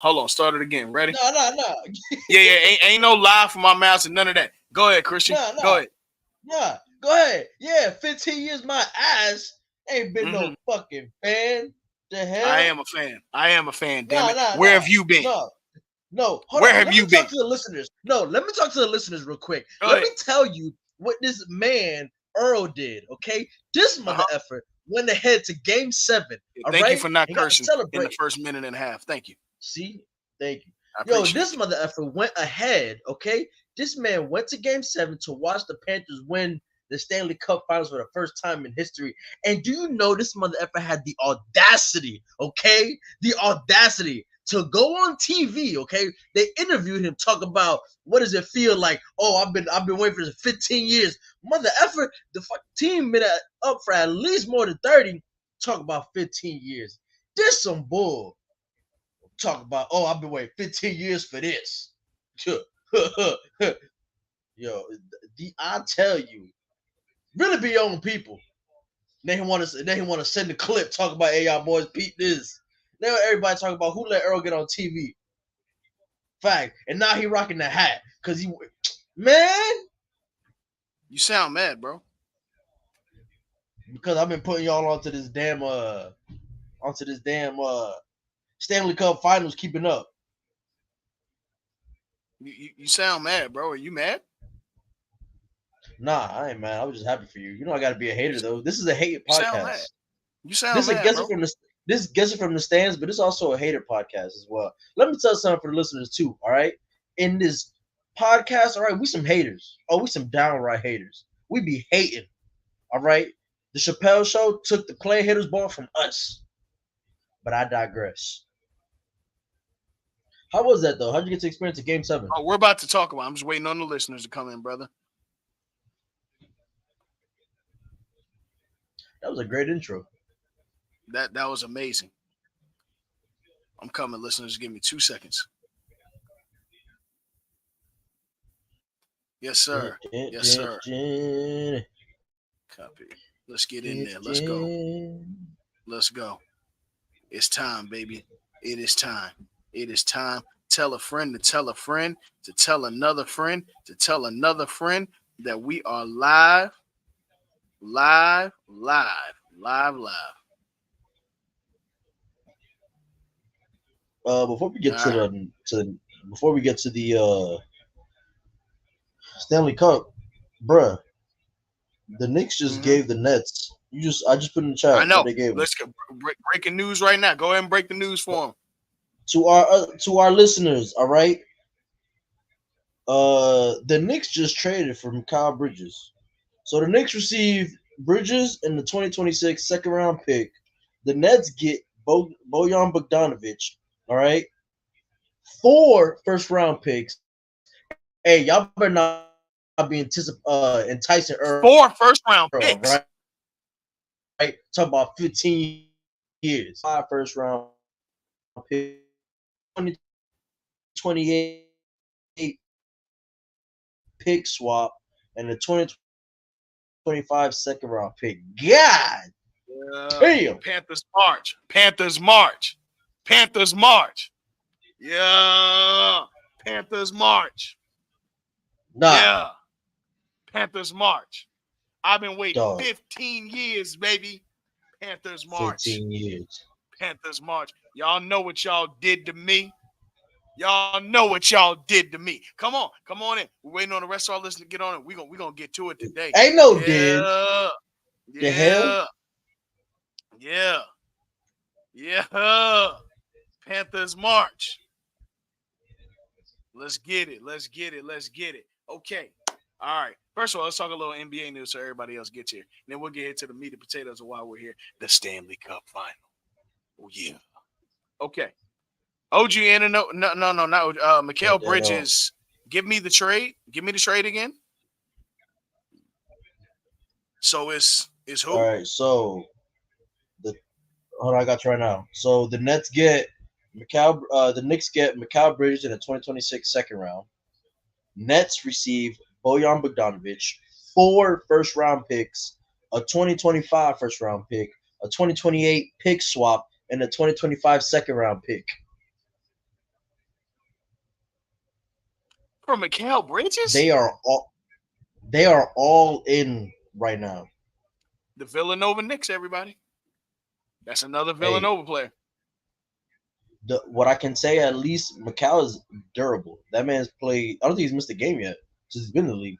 Hold on, start it again. Ready? No. Yeah, yeah. Ain't no lie from my mouth and none of that. Go ahead, Christian. Go No. ahead. Nah, go ahead. Yeah, 15 years my ass ain't been Mm-hmm. no fucking fan. The I hell? am a fan. I am a fan. Damn Nah, it. nah, Where nah. have you been? No. No, hold Where on. have Let me you talk been? to the listeners. No, let me talk to the listeners real quick. Go Let me ahead. tell you what this man Earl did. Okay, this Uh mother huh. effer went ahead to Game 7. All Thank you right, for not and got to cursing in the celebrate. first minute and a half. Thank you. See, thank you. I Yo, this appreciate you. mother effer went ahead. Okay, this man went to Game 7 to watch the Panthers win the Stanley Cup Finals for the first time in history. And do you know this mother effer had the audacity? Okay, the audacity to go on TV. Okay, they interviewed him, talk about what does it feel like. Oh, I've been waiting for this 15 years. Mother effer, the team been up for at least more than 30. Talk about 15 years. This some bull. Talk about, oh, I've been waiting 15 years for this. Yo, I tell you, really be your own people. They want to send the clip, talk about, hey, y'all boys, beat this. Now everybody talking about who let Earl get on TV. Fact. And now he rocking the hat. Cause man, You sound mad, bro. because I've been putting y'all onto this damn Stanley Cup finals keeping up. You sound mad, bro. Are you mad? Nah, I ain't mad. I was just happy for you. You know I gotta be a You, hater though. This is a hate you sound mad. podcast. You sound This is mad, guessing bro. from the this guessing from the stands, but it's also a hater podcast as well. Let me tell something for the listeners too. All right, in this podcast, all right, we some haters. Oh, we some downright haters. We be hating. All right, the Chappelle Show took the play haters ball from us, but I digress. How was that though? How'd you get to experience a Game 7? Oh, we're about to talk about. I'm just waiting on the listeners to come in, brother. That was a great intro. That was amazing. I'm coming, listeners. Give me 2 seconds. Yes, sir. Yes, sir. Copy. Let's get in there. Let's go. Let's go. It's time, baby. It is time. It is time. Tell a friend to tell a friend to tell another friend to tell another friend that we are live, live, live, live, live. Before we All get to right. before we get to the Stanley Cup, bruh, the Knicks just Mm-hmm. gave the Nets. I just put in the I chat what know. they gave them. Let's go. Breaking news right now. Go ahead and break the news for them. To our listeners, all right. The Knicks just traded for Kyle Bridges, so the Knicks received Bridges in the 2026 second round pick. The Nets get Bojan Bogdanovic, all right, 4 first round picks. Hey, y'all better not be enticing Earl, all right? Four first Talk round about picks. 15 years, 5 first round picks, 2028 pick swap, and the 2025 second round pick. God Yeah. damn. Panthers march. Panthers march. Panthers march. Yeah. Panthers march. Nah, Yeah. Panthers march. I've been waiting dog. 15 years, baby. Panthers march. 15 years. Panthers march. Y'all know what y'all did to me. Y'all know what y'all did to me. Come on in. We're waiting on the rest of our listeners to get on it. We gonna get to it today. Ain't no did. Yeah. The hell? Yeah. Yeah. Yeah. Panthers march. Let's get it. Let's get it. Let's get it. Okay. All right. First of all, let's talk a little NBA news so everybody else gets here. And then we'll get into the meat and potatoes of why we're here. The Stanley Cup final. Oh, yeah. Okay. OG and not Mikal What that on? Bridges. Give me the trade. Give me the trade again. So it's All who? right, so the hold on, I got you right now. So the Nets get the Knicks get Mikal Bridges in the 2026 second round. Nets receive Bojan Bogdanovic, 4 first round picks, a 2025 first round pick, a 2028 pick swap, and a 2025 second round pick. For Mikal Bridges? They are all in right now. The Villanova Knicks, everybody. That's another Hey, Villanova player. what I can say at least, Macau is durable. That man's played. I don't think he's missed a game yet since he's been in the league.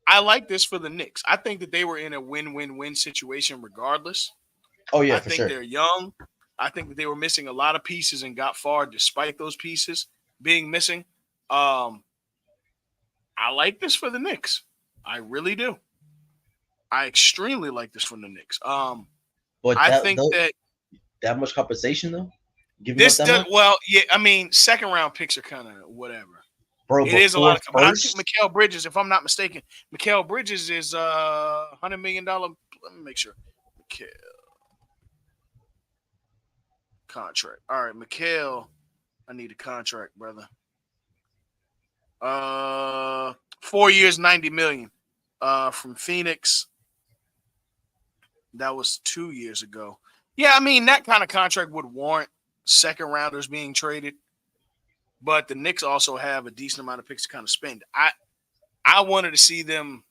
I like this for the Knicks. I think that they were in a win-win-win situation regardless. Oh yeah, I for think sure. they're young. I think that they were missing a lot of pieces and got far despite those pieces being missing. Um, I like this for the Knicks. I really do. I extremely like this from the Knicks. But I think that that much compensation though, giving up this that does much, well. Yeah, I mean, second round picks are kind of whatever. bro. It is a lot Before of, but I think first, Mikal Bridges, if I'm not mistaken, Mikal Bridges is $100 million. Let me make sure. Mikal contract. All right, Mikal. I need a contract, brother. 4 years, 90 million. From Phoenix. That was 2 years ago. Yeah, I mean that kind of contract would warrant second rounders being traded, but the Knicks also have a decent amount of picks to kind of spend. I wanted to see them.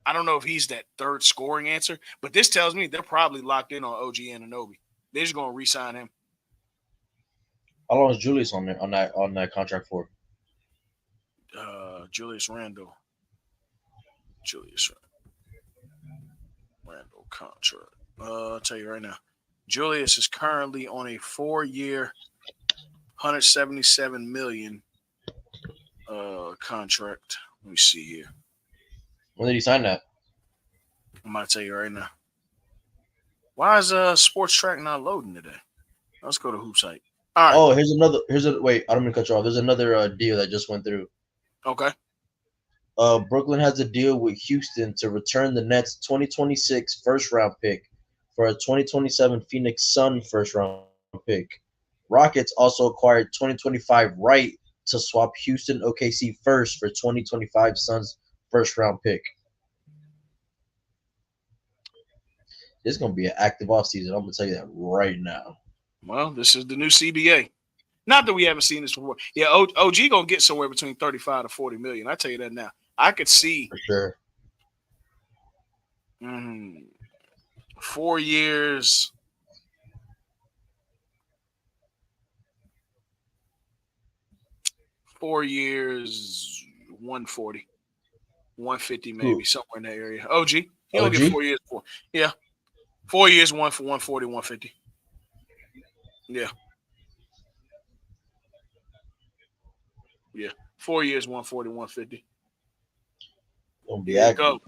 I don't know if he's that third scoring answer, but this tells me they're probably locked in on OG Anunoby. They're just gonna re-sign him. how long is Julius on there on that contract for? Julius Randle. Julius Randle contract. I'll tell you right now. Julius is currently on a 4-year, 177 million contract. Let me see here. When did he sign that? I'm gonna tell you right now. Why is Sports Track not loading today? Let's go to Hoop site. All right. Oh, wait. I don't mean to cut you off. There's another deal that just went through. Okay. Brooklyn has a deal with Houston to return the Nets 2026 first round pick for a 2027 Phoenix Sun first round pick. Rockets also acquired 2025 right to swap Houston OKC first for 2025 Suns first round pick. It's going to be an active offseason. I'm going to tell you that right now. Well, this is the new CBA. Not that we haven't seen this before. Yeah, OG gonna get somewhere between 35 to 40 million. I tell you that now. I could see For sure. 4 years. 4 years, 140, 150 maybe, Who? somewhere in that area. OG. He only OG? get 4 years for. Yeah. 4 years, one for 140, 150. Yeah. Yeah. 4 years, 140, 150. Gonna be Here you active. go.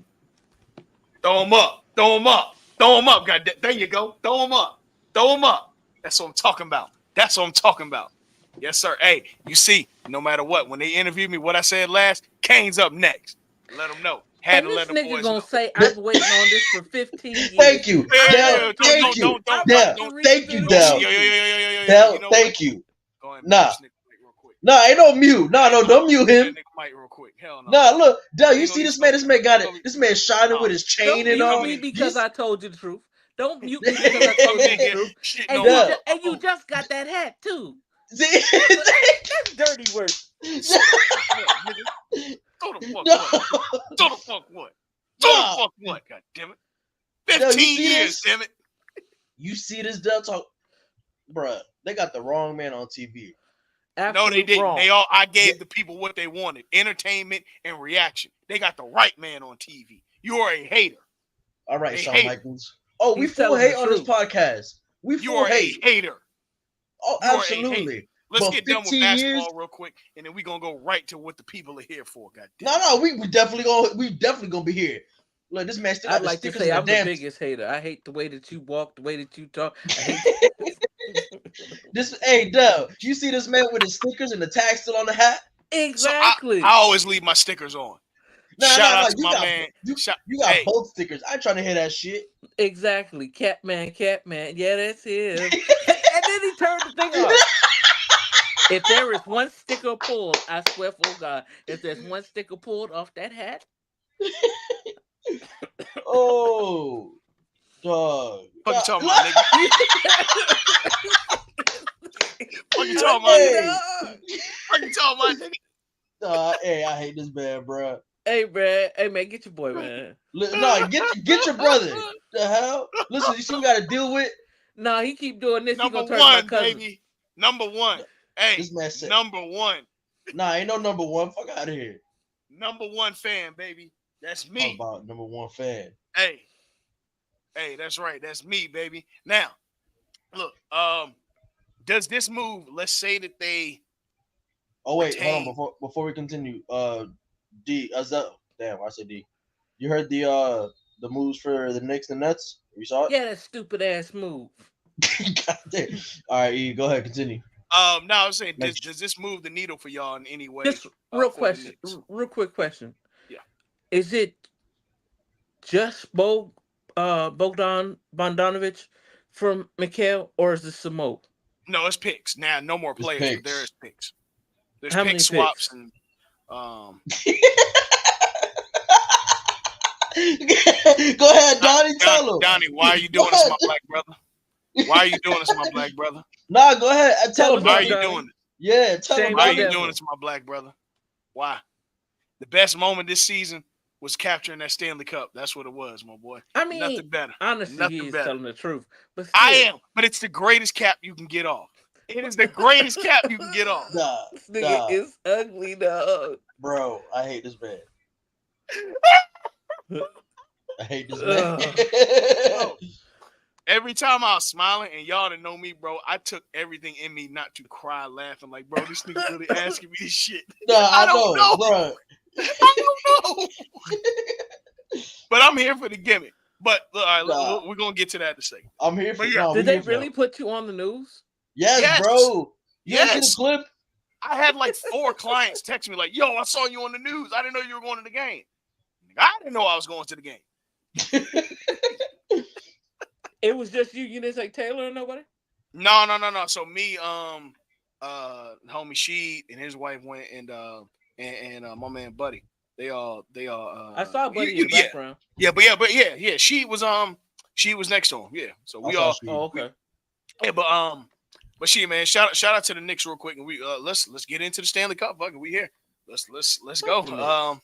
Throw him up. Throw him up. Throw him up. God, there you go. Throw him up. Throw him up. That's what I'm talking about. That's what I'm talking about. Yes, sir. Hey, you see, no matter what, when they interviewed me, what I said last, Kane's up next. Let them know. Had And to this let the nigga boys gonna know. say I've been waiting on this for 15 years. Thank you, I'm Dell. gonna Thank read you, you. I'm Dell. about to read Thank you you, the Dell. Yo. TV. Dell, You know thank what? you. Go ahead and Nah, mute this nigga real quick. nah, ain't no mute. No, don't mute That him. nigga mic real quick. Hell no. Nah, look, Dell, you Ain't see gonna this man? This man got it. be- This man shining Oh, with his chain Don't and mute all. me because I told you the truth. Don't mute me you because I told you in the here truth. shitting And on my you Dell. and you phone. just got that hat too. See? That's dirty work. So what, nigga? So the fuck No, what? So the fuck what? So the no. fuck what? God damn it. Dell, you 15 see years, this? damn it. You see this, Dell? Talk, bruh. They got the wrong man on TV. No, they Absolute didn't. wrong. I gave Yeah. the people what they wanted. Entertainment and reaction. They got the right man on TV. You are a hater. All right, A Shawn hater. Michaels. Oh, we He's full telling hate the on this truth. podcast. We You full are a hate. hater. Oh, You are a hater. absolutely. Let's But get done with 15 years. basketball real quick, and then we're gonna go right to what the people are here for. God damn. No, we definitely gonna be here. Look, this man still got I'd the like to stickers in say the I'm the damn. biggest hater. I hate the way that you walk, the way that you talk. I hate This hey Dub, you see this man with his stickers and the tag still on the hat? So exactly. I always leave my stickers on. Nah, Shout out to You my got man. you got Hey, both stickers. I ain't trying to hear that shit. Exactly. Catman. Yeah, that's him. And then he turned the thing off. If there is one sticker pulled, I swear for God, if there's one sticker pulled off that hat, Oh, dog. fuck you talking about, nigga? Fuck you talking about, nigga? Hey, Fuck you talking about, nigga? hey, I hate this man, bro. Hey, man. Hey, man, get your boy, man. No, get your brother. The hell? Listen, you see what we got to deal with? Nah, he keep doing this. He Number gonna turn to my one, cousin. baby. Number one. Hey, This man said, number one. nah, ain't no number one. Fuck out of here. Number one fan, baby. That's Talk me. about number one fan. Hey, that's right. That's me, baby. Now, look, does this move, let's say that they Oh wait, hold retain. on before we continue. D, damn, I said D. You heard the moves for the Knicks and Nets? You saw it? Yeah, that stupid ass move. God damn. All right, E, go ahead, continue. Now I was saying, Next. does this move the needle for y'all in any way? Just real For the question, Knicks? real quick question. Yeah. Is it just Bogdan Bogdanovic from Mikhail, or is this some more? No, it's picks. Now, no more It's players, but there picks. is picks. There's How pick many swaps picks? and Go ahead, Donnie. Tell him. Donnie, why are you Go doing this, ahead. my black brother? Why are you doing this, my black brother? Nah, go ahead. Tell Tell him, us Why are up, Donnie. you Donnie. doing this? Yeah, tell him, Shame Why are the you Donnie. doing devil. this to my black brother? Why? The best moment this season was capturing that Stanley Cup. That's what it was, my boy. I mean, Nothing better. honestly, he Nothing is better. telling the truth. But I still, am, but it's the greatest cap you can get off. It is the greatest cap you can get off. Nah, this nigga nah, is ugly, dog. bro. I hate this man. I hate this man. Ugh. Bro, every time I was smiling, and y'all didn't know me, bro, I took everything in me not to cry laughing. Like, bro, this nigga really asking me this shit. Nah, I I don't know, know. bro. I don't know. But I'm here for the gimmick. But all right, Nah, we're gonna get to that in a second. I'm here for. But yeah, No, Did we they here for him. really put you on the news? Yes, yes, bro. You ain't see the yes. clip? I had like 4 clients text me like, "Yo, I saw you on the news. I didn't know you were going to the game. I didn't know I was going to the game." It was just you. You didn't say Taylor or nobody. No. So me, homie Sheed and his wife went, and my man Buddy. They all. I saw Buddy in the background. Yeah. She was next to him. Yeah. So I we saw all, Sheed. Oh, we, okay. yeah, but she, man, shout out to the Knicks real quick, and we let's get into the Stanley Cup. Fuck it, we here. Let's go. Fuck the Knicks. All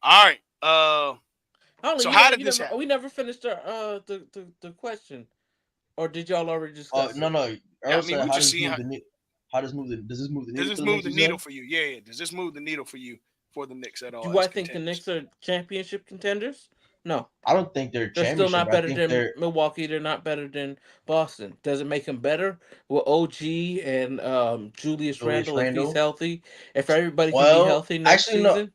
right. Hold on, So how did you this never. happen? We never finished the question, or did y'all already discuss No, it? no. Yeah, I Earl mean, said, we just seeing how does this move the does needle this for the move Knicks? the You said? needle for you? Yeah. Does this move the needle for you for the Knicks at all Do as I think the contenders? Knicks are championship contenders? No, I don't think they're they're still championship. not I better think than they're. Milwaukee. They're not better than Boston. Does it make them better with OG and Julius Julius Randle if he's Randle. healthy? If everybody can be Well, healthy next actually, no. season?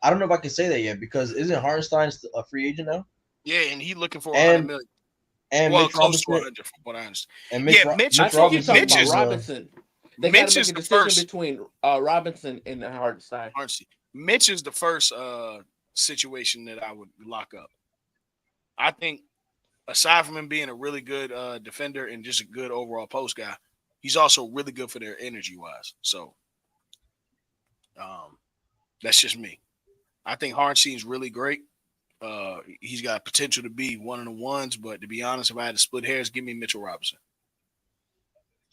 I don't know if I can say that yet because isn't Hartenstein a free agent now? Yeah, and he looking for 100 And million. and Well, Mitch close to Robinson 100 from what I understand. and Yeah, I Mitch think you're talking Mitch about Robinson's Robinson. They got to Mitch make is a the decision first. between Robinson and Hartenstein. Honestly, Mitch is the first situation that I would lock up. I think aside from him being a really good defender and just a good overall post guy, he's also really good for their energy wise. So that's just me. I think Hartenstein's really great. He's got potential to be one of the ones, but to be honest, if I had to split hairs, give me Mitchell Robinson.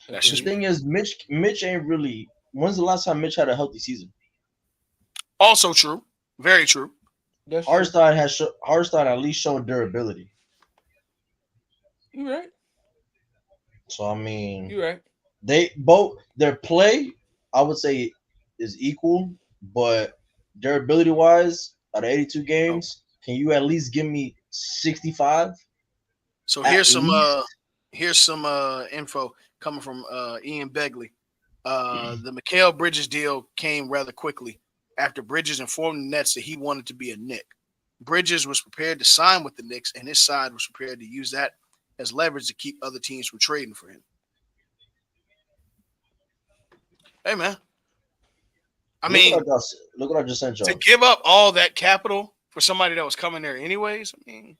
That's the just me. thing is Mitch ain't really. When's the last time Mitch had a healthy season? Also true. Very true. That's true. Hartenstein at least shown durability. You right. So I mean, You right. they both their play I would say is equal, but durability wise, out of 82 So, games, can you at least give me 65? so At here's least. some info coming from Ian Begley. The Mikal Bridges deal came rather quickly after Bridges informed the Nets that he wanted to be a Knick. Bridges was prepared to sign with the Knicks, and his side was prepared to use that as leverage to keep other teams from trading for him. Hey, man. I mean, Look what I just sent to y'all. give up all that capital for somebody that was coming there anyways, I mean,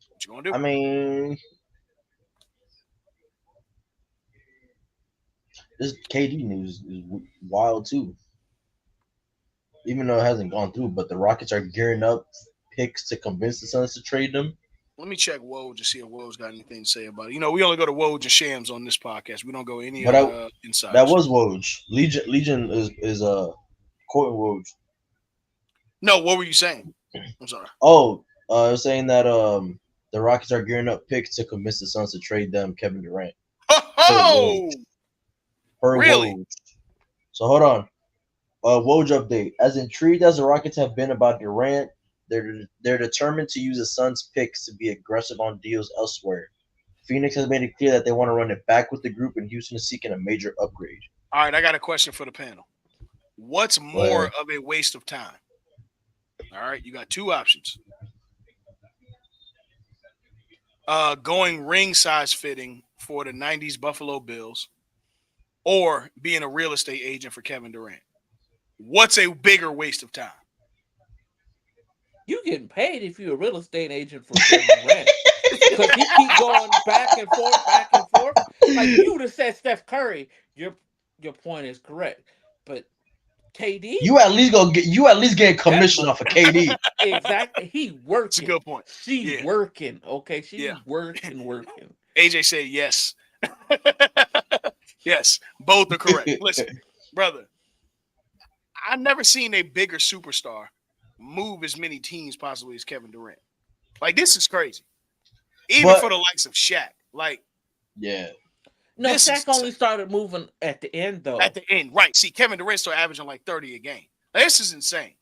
what you gonna do? I mean, this KD news is wild too. Even though it hasn't gone through, but the Rockets are gearing up picks to convince the Suns to trade them. Let me check Woj to see if Woj got anything to say about it. We only go to Woj and Shams on this podcast. We don't go any But other that insiders. was Woj. Legion is quoting Woj. No, what were you saying? I'm sorry. Oh, I was saying that the Rockets are gearing up picks to convince the Suns to trade them Kevin Durant per Woj. Oh, Per really? Woj. So hold on. Woj update. As intrigued as the Rockets have been about Durant, they're determined to use the Suns' picks to be aggressive on deals elsewhere. Phoenix has made it clear that they want to run it back with the group, and Houston is seeking a major upgrade. All right, I got a question for the panel. What's more of a waste of time? All right, you got two options. Going ring size fitting for the 90s Buffalo Bills or being a real estate agent for Kevin Durant. What's a bigger waste of time? You getting paid if you're a real estate agent for Kevin Durant. Cause he keep going back and forth, back and forth. Like if you would have said Steph Curry, your point is correct. But KD, You at least get that commission mother off of KD. exactly. He It's a working. good point. She Yeah, working. Okay, she yeah. working. AJ said yes. Yes, both are correct. Listen, brother, I've never seen a bigger superstar move as many teams possibly as Kevin Durant. Like, this is crazy. Even But for the likes of Shaq. Like, yeah, No, this Shaq is only started moving at the end at though. the end. Right. See, Kevin Durant still averaging like 30 a game. This is insane.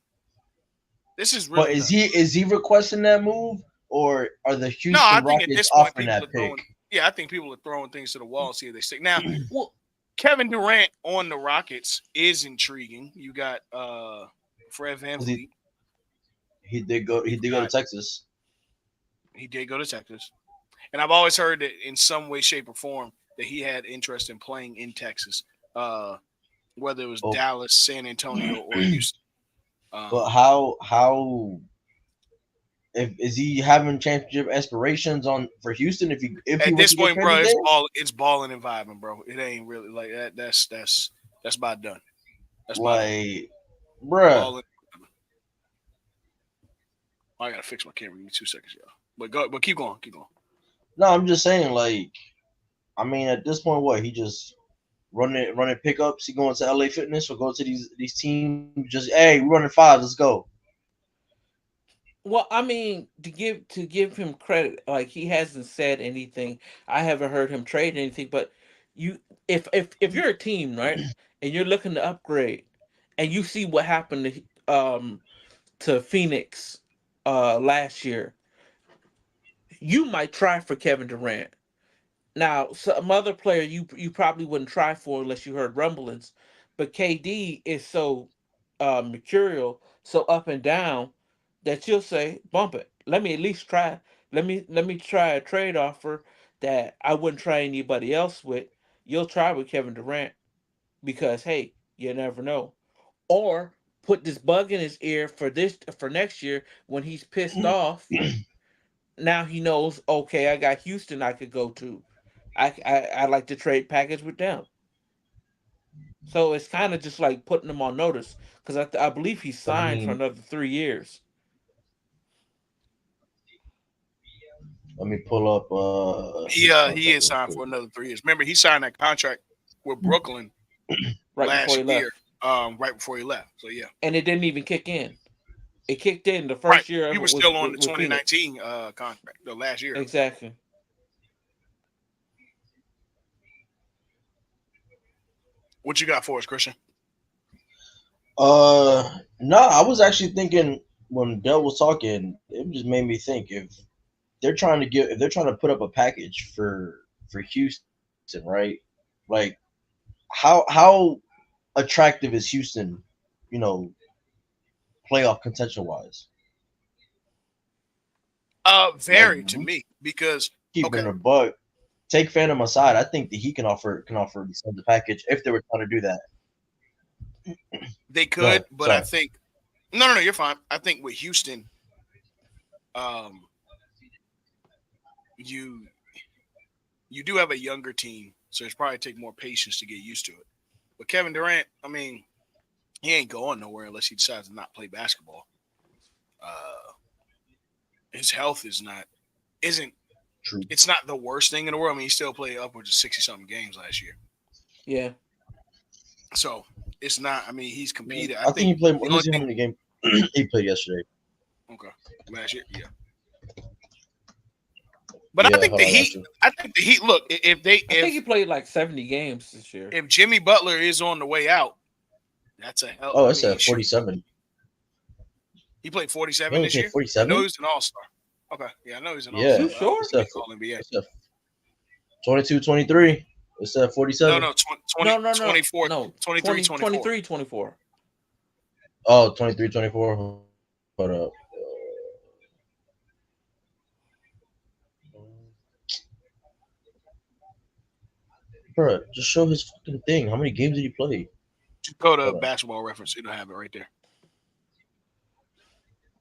This is but really nuts. is he requesting that move, or are the No, I Houston think at Rockets this point, offering people that are pick? throwing. Yeah, I think people are throwing things to the wall, see if they stick. Now, Well, Kevin Durant on the Rockets is intriguing. You got Fred Van 'Cause Vliet. he You've did go to got Texas. he did go to Texas. And I've always heard that in some way, shape, or form that he had interest in playing in Texas, whether it was Oh, Dallas, San Antonio, or Houston. but Um, how if is he having championship aspirations on for Houston if he at was this to get point, bro, traded there? it's balling and vibing, bro. It ain't really like that. That's about done. That's about over. Like, bruh. Balling. I gotta fix my camera. Give me 2 seconds, y'all. But go, but keep going, keep going. No, I'm just saying, like, I mean, at this point, what he just running pickups. He going to LA Fitness or go to these teams. Just hey, we running fives. Let's go. well, I mean, to give him credit, like he hasn't said anything. I haven't heard him trade anything. But you, if you're a team, right, and you're looking to upgrade, and you see what happened to Phoenix last year, you might try for Kevin Durant. Now, some other player you probably wouldn't try for unless you heard rumblings, but KD is so mercurial, so up and down that you'll say, "Bump it. Let me at least try. Let me try a trade offer that I wouldn't try anybody else with. You'll try with Kevin Durant because hey, you never know." Or put this bug in his ear for next year when he's pissed off. Now he knows. Okay, I got Houston I could go to. I like to trade package with them. So it's kind of just like putting them on notice because I believe he But I signed for mean, another 3 years. let me pull up his He contract is real signed quick. for another 3 years. Remember, he signed that contract with Brooklyn Right before last he year, left, right before he left. So yeah, and it didn't even kick in. It kicked in the right. first year He of it was with still on the with Phoenix. 2019 contract, the last year of it. Exactly. What you got for us, Christian? No, I was actually thinking when Dell was talking, it just made me think if they're trying to put up a package for Houston, right? Like how attractive is Houston, you know, playoff contention wise? Like Very to me because keeping okay, a buck. Take Phantom aside, I think that he can offer the Suns a package if they were trying to do that. they Go could, ahead. but I Sorry. think no, you're fine. I think with Houston, um, you you do have a younger team, so it's probably take more patience to get used to it. But Kevin Durant, I mean, he ain't going nowhere unless he decides to not play basketball. Uh, his health is not isn't. True. It's not the worst thing in the world. I mean, he still played upwards of 60-something games last year. Yeah. So it's not. I mean, he's Yeah. competed. I I think think he played. the Let me only see how thing. many games he played yesterday. Okay, last year, yeah. But I Yeah, think hold the on, I got Heat. you. I think the Heat. Look, I think he played like 70 games this year. if Jimmy Butler is on the way out, that's a hell. Oh, I it's mean, at shoot, 47. he played He 47 only this played year. I know 47. he's an All Star. Okay, yeah, I know he's an All Yeah, Star, You but I don't sure? think it's at he's All NBA. it's at 22, 23. It's at No, 47. no, No, no, no. 24, No. 23, 20, 24. 23, 24. Oh, 23, 24. Hold up. Bro, just show his fucking thing. How many games did he play? Just go to Hold on. Basketball Reference. It'll have it right there.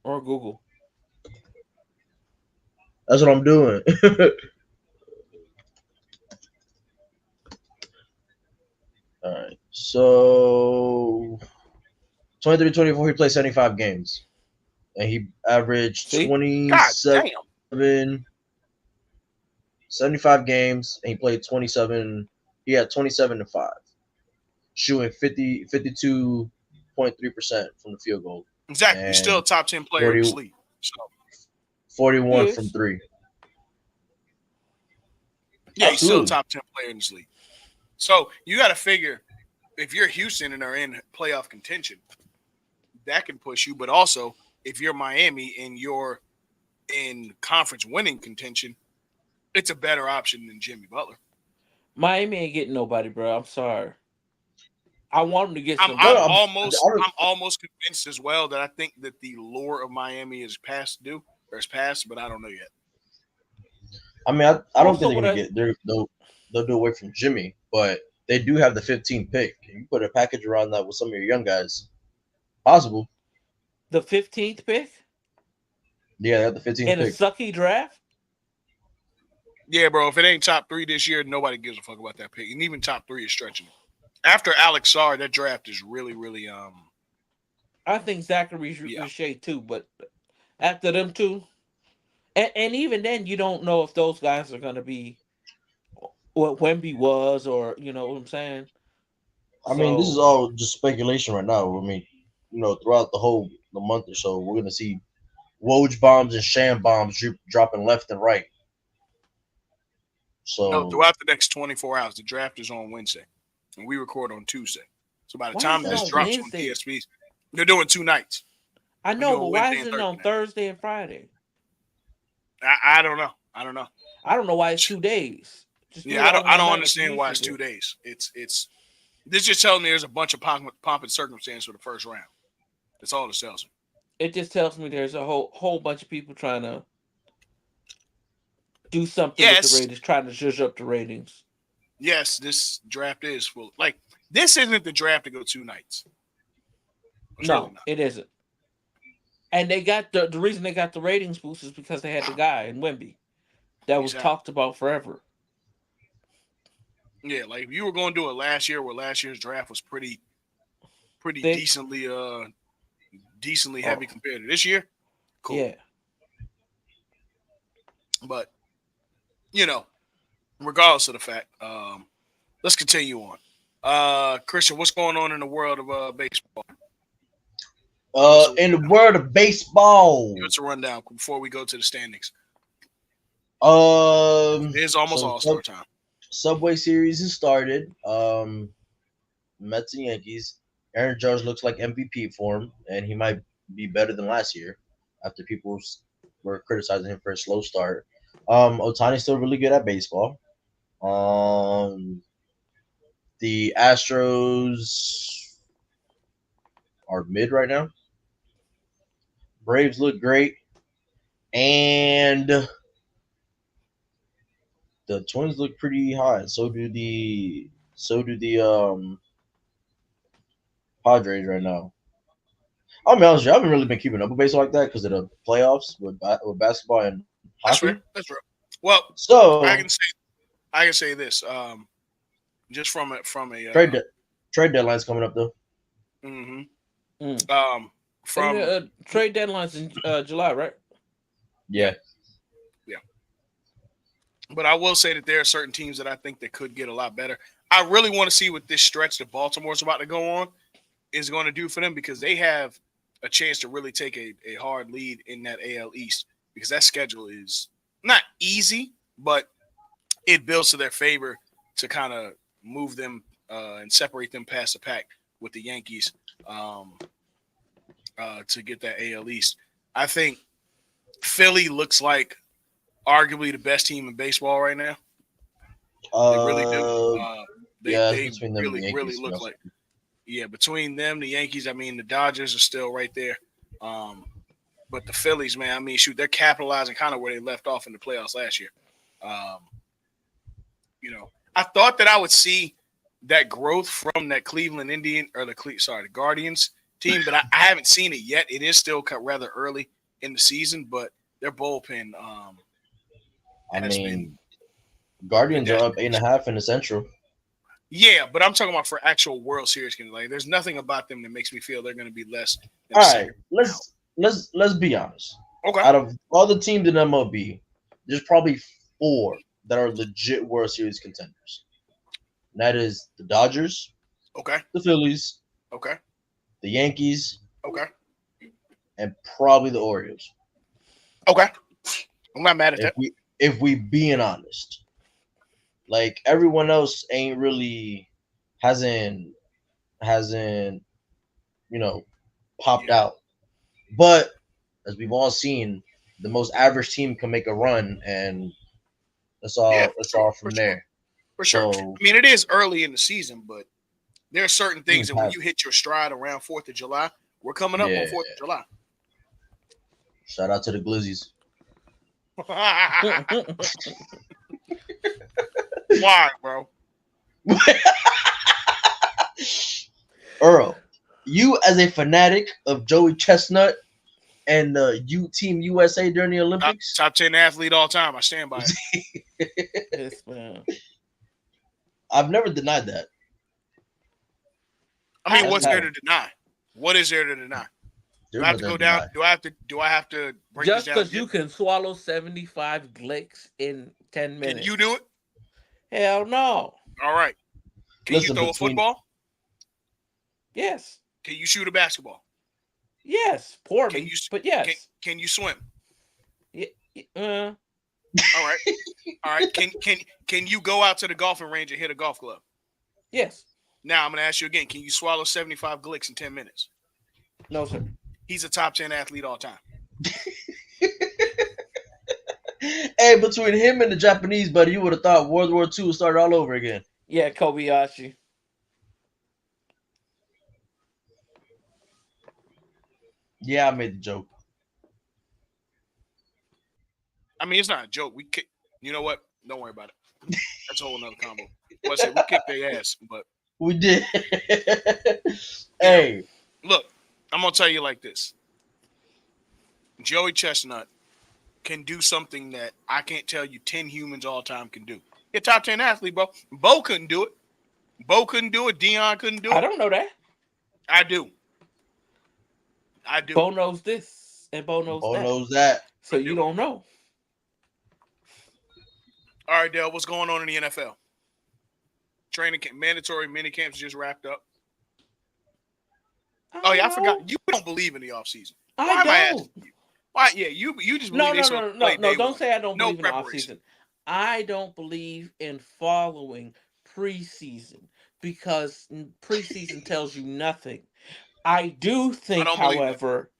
Or Google. That's what I'm doing. All right. So 23, 24, he played 75 games. And he averaged See? God damn. 75 games, and he played 27. He had 27 and 5, shooting 52.3% from the field goal, Exactly. He's still a and top 10 player in this 40, league. So 41 from Yes. three. yeah, he's still a Absolutely. top 10 player in this league. So you got to figure if you're Houston and are in playoff contention, that can push you. But also, if you're Miami and you're in conference winning contention, it's a better option than Jimmy Butler. Miami ain't getting nobody, bro. I'm sorry. I want him to get I'm No, I'm somebody. almost I'm almost convinced as well that I think that the lure of Miami is past due or is past, but I don't know yet. I mean, I don't think Also, they're what gonna I get. They'll do away from Jimmy, but they do have the 15th pick. You put a package around that with some of your young guys. Possible. the 15th pick Yeah, they have the 15th in a pick. sucky draft. Yeah, bro. If it ain't top 3 this year, nobody gives a fuck about that pick, and even top 3 is stretching it. After Alex Sarr, that draft is really, really I think Zachary yeah. Richey too, but after them two, and even then, you don't know if those guys are gonna be what Wemby was, or you know what I'm saying. I mean, this is So all just speculation right now. I mean, throughout the month or so, we're gonna see Woj bombs and Sham bombs dropping left and right. No, So throughout the next 24 hours, the draft is on Wednesday, and we record on Tuesday. So by the why is time it that's this on true. drops on Wednesday? DSPs, they're doing 2 nights. I We're know, doing but why Wednesday is and it on Thursday. Thursday and Friday? I don't know. I don't know. I don't know why it's 2 days. Just do Yeah, it all in I one don't night like you understand why usually it's do. 2 days. It's this just tells me there's a bunch of pomp and circumstance for the first round. That's all it tells me. It just tells me there's a whole bunch of people trying to do something with the Yes, ratings, trying to zhuzh up the ratings. yes, this draft is full. Like this isn't the draft to go 2 nights. It's really No, not. it isn't. And they got the reason they got the ratings boost is because they had the guy in Wemby that was Exactly. talked about forever. Yeah, like if you were going to do it last year, where last year's draft was pretty They decently heavy oh compared to this year. Cool, yeah. but you know, regardless of the fact, let's continue on. Christian, what's going on in the world of baseball? Give us a in the rundown. world of baseball, Give us a rundown before we go to the standings. um, It is almost so All Star time. Subway Series has started. Mets and Yankees. Aaron Judge looks like MVP form, and he might be better than last year after people were criticizing him for a slow start. Otani's still really good at baseball. Um, the Astros are mid right now. Braves look great, and the Twins look pretty high. So do the Padres right now. I'll be honest with you, I haven't really been keeping up with baseball like that because of the playoffs with basketball and That's hockey. fair. That's fair. Well, I So can say I can say this. Just from a trade de- trade deadline's coming up though. mm-hmm, Mm. And from trade deadlines in July, right? yeah, Yeah, yeah. But I will say that there are certain teams that I think that could get a lot better. I really want to see what this stretch that Baltimore's about to go on is going to do for them because they have a chance to really take a hard lead in that AL East because that schedule is not easy, but it builds to their favor to kind of move them and separate them past the pack with the Yankees um, to get that AL East. I think Philly looks like arguably the best team in baseball right now. They really do. Uh, They yeah, it's they between them and the really Yankees. look like between them, the Yankees. I mean, the Dodgers are still right there. Um, but the Phillies, man, I mean, shoot, they're capitalizing kind of where they left off in the playoffs last year. Um, I thought that I would see that growth from that Cleveland Indian or the Guardians team, but I haven't seen it yet. It is still rather early in the season, but their bullpen I has been mean, Guardians are up pedestrian. 8.5 in the Central. Yeah, but I'm talking about for actual World Series. Like, there's nothing about them that makes me feel they're going to be less than All the right, second round. let's be honest. Okay. Out of all the teams in MLB, there's probably four that are legit World Series contenders. And that is the Dodgers, Okay. the Phillies, Okay. the Yankees, Okay. and probably the Orioles. Okay. I'm not mad at If that. we being honest, like everyone else ain't really hasn't popped Yeah. out. But as we've all seen, the most average team can make a run, and that's Yeah, all. for That's sure. all For from sure. there. For sure. So I mean, it is early in the season, but there are certain things teams that when have, you hit your stride around 4th of July, we're coming up on yeah. 4th of July. Shout out to the Glizzies. Why, bro? Earl, you as a fanatic of Joey Chestnut and the Team USA during the Olympics, Top 10 athlete all time. I stand by it. Yes, man. I've never denied that. I mean, That's what's there kind to deny? What is there to deny? Do there's I have to nothing go to down? deny. Do I have to break this Just down because again? you can swallow 75 glicks in 10 Can you minutes. do it? Hell no. All right. Can you Listen, throw a football? Yes. Can you shoot a basketball? Yes. Can you Poorly, but can yes. can you swim? Yeah, All right. All right. Can you go out to the golfing range and hit a golf club? yes. Now I'm going to ask you again. Can you swallow 75 glicks in 10 minutes? No, sir. He's a top 10 athlete all time. Hey, between him and the Japanese buddy, you would have thought World War II started all over again. Yeah, Kobayashi. Yeah, I made the joke. I mean, it's not a joke. You know what? Don't worry about it. That's a whole nother combo. Well, I said we kicked their ass, but We did. you know, Hey, look, I'm gonna tell you like this: Joey Chestnut can do something that I can't tell you 10 humans all time can do. He's a top 10 athlete, bro. Bo couldn't do it. Bo couldn't do it. Dion couldn't do I it. don't know that. I do. I do. Bo knows this and Bo knows Bo that. knows that. So I you do. don't know. All right, Dale, what's going on in the NFL? Training camp, mandatory mini camps just wrapped up. Oh yeah, I forgot. You don't believe in the offseason. Why I am I don't. asking you? Why? Yeah, you just believe No, they no, supposed no, to no, play no. day Don't one. say I don't No believe in the preparation. offseason. I don't believe in following preseason because preseason tells you nothing. I do I think, don't believe that. however,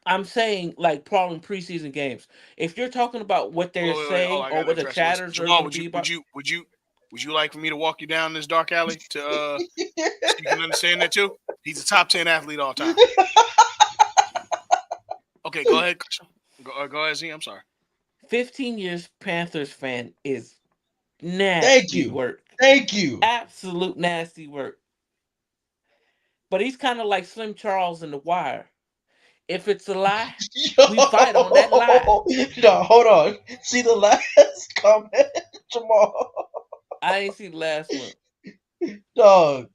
I'm saying like following preseason games. If you're talking about what they're Wait. Hold saying on, I or gotta what the address it. Listen, chatters are Jamal, going to would you be would about, you would you would you like for me to walk you down this dark alley to so you can understand that too? He's a top 10 athlete all time. Okay, go ahead. Go ahead, Z. I'm sorry. 15 years Panthers fan is Thank nasty you. work. Thank you. Absolute nasty work. But he's kind of like Slim Charles in The Wire. If it's a lie, Yo, we fight on that lie. no, hold on. See the last comment, Jamal. I ain't see the last one. Dog.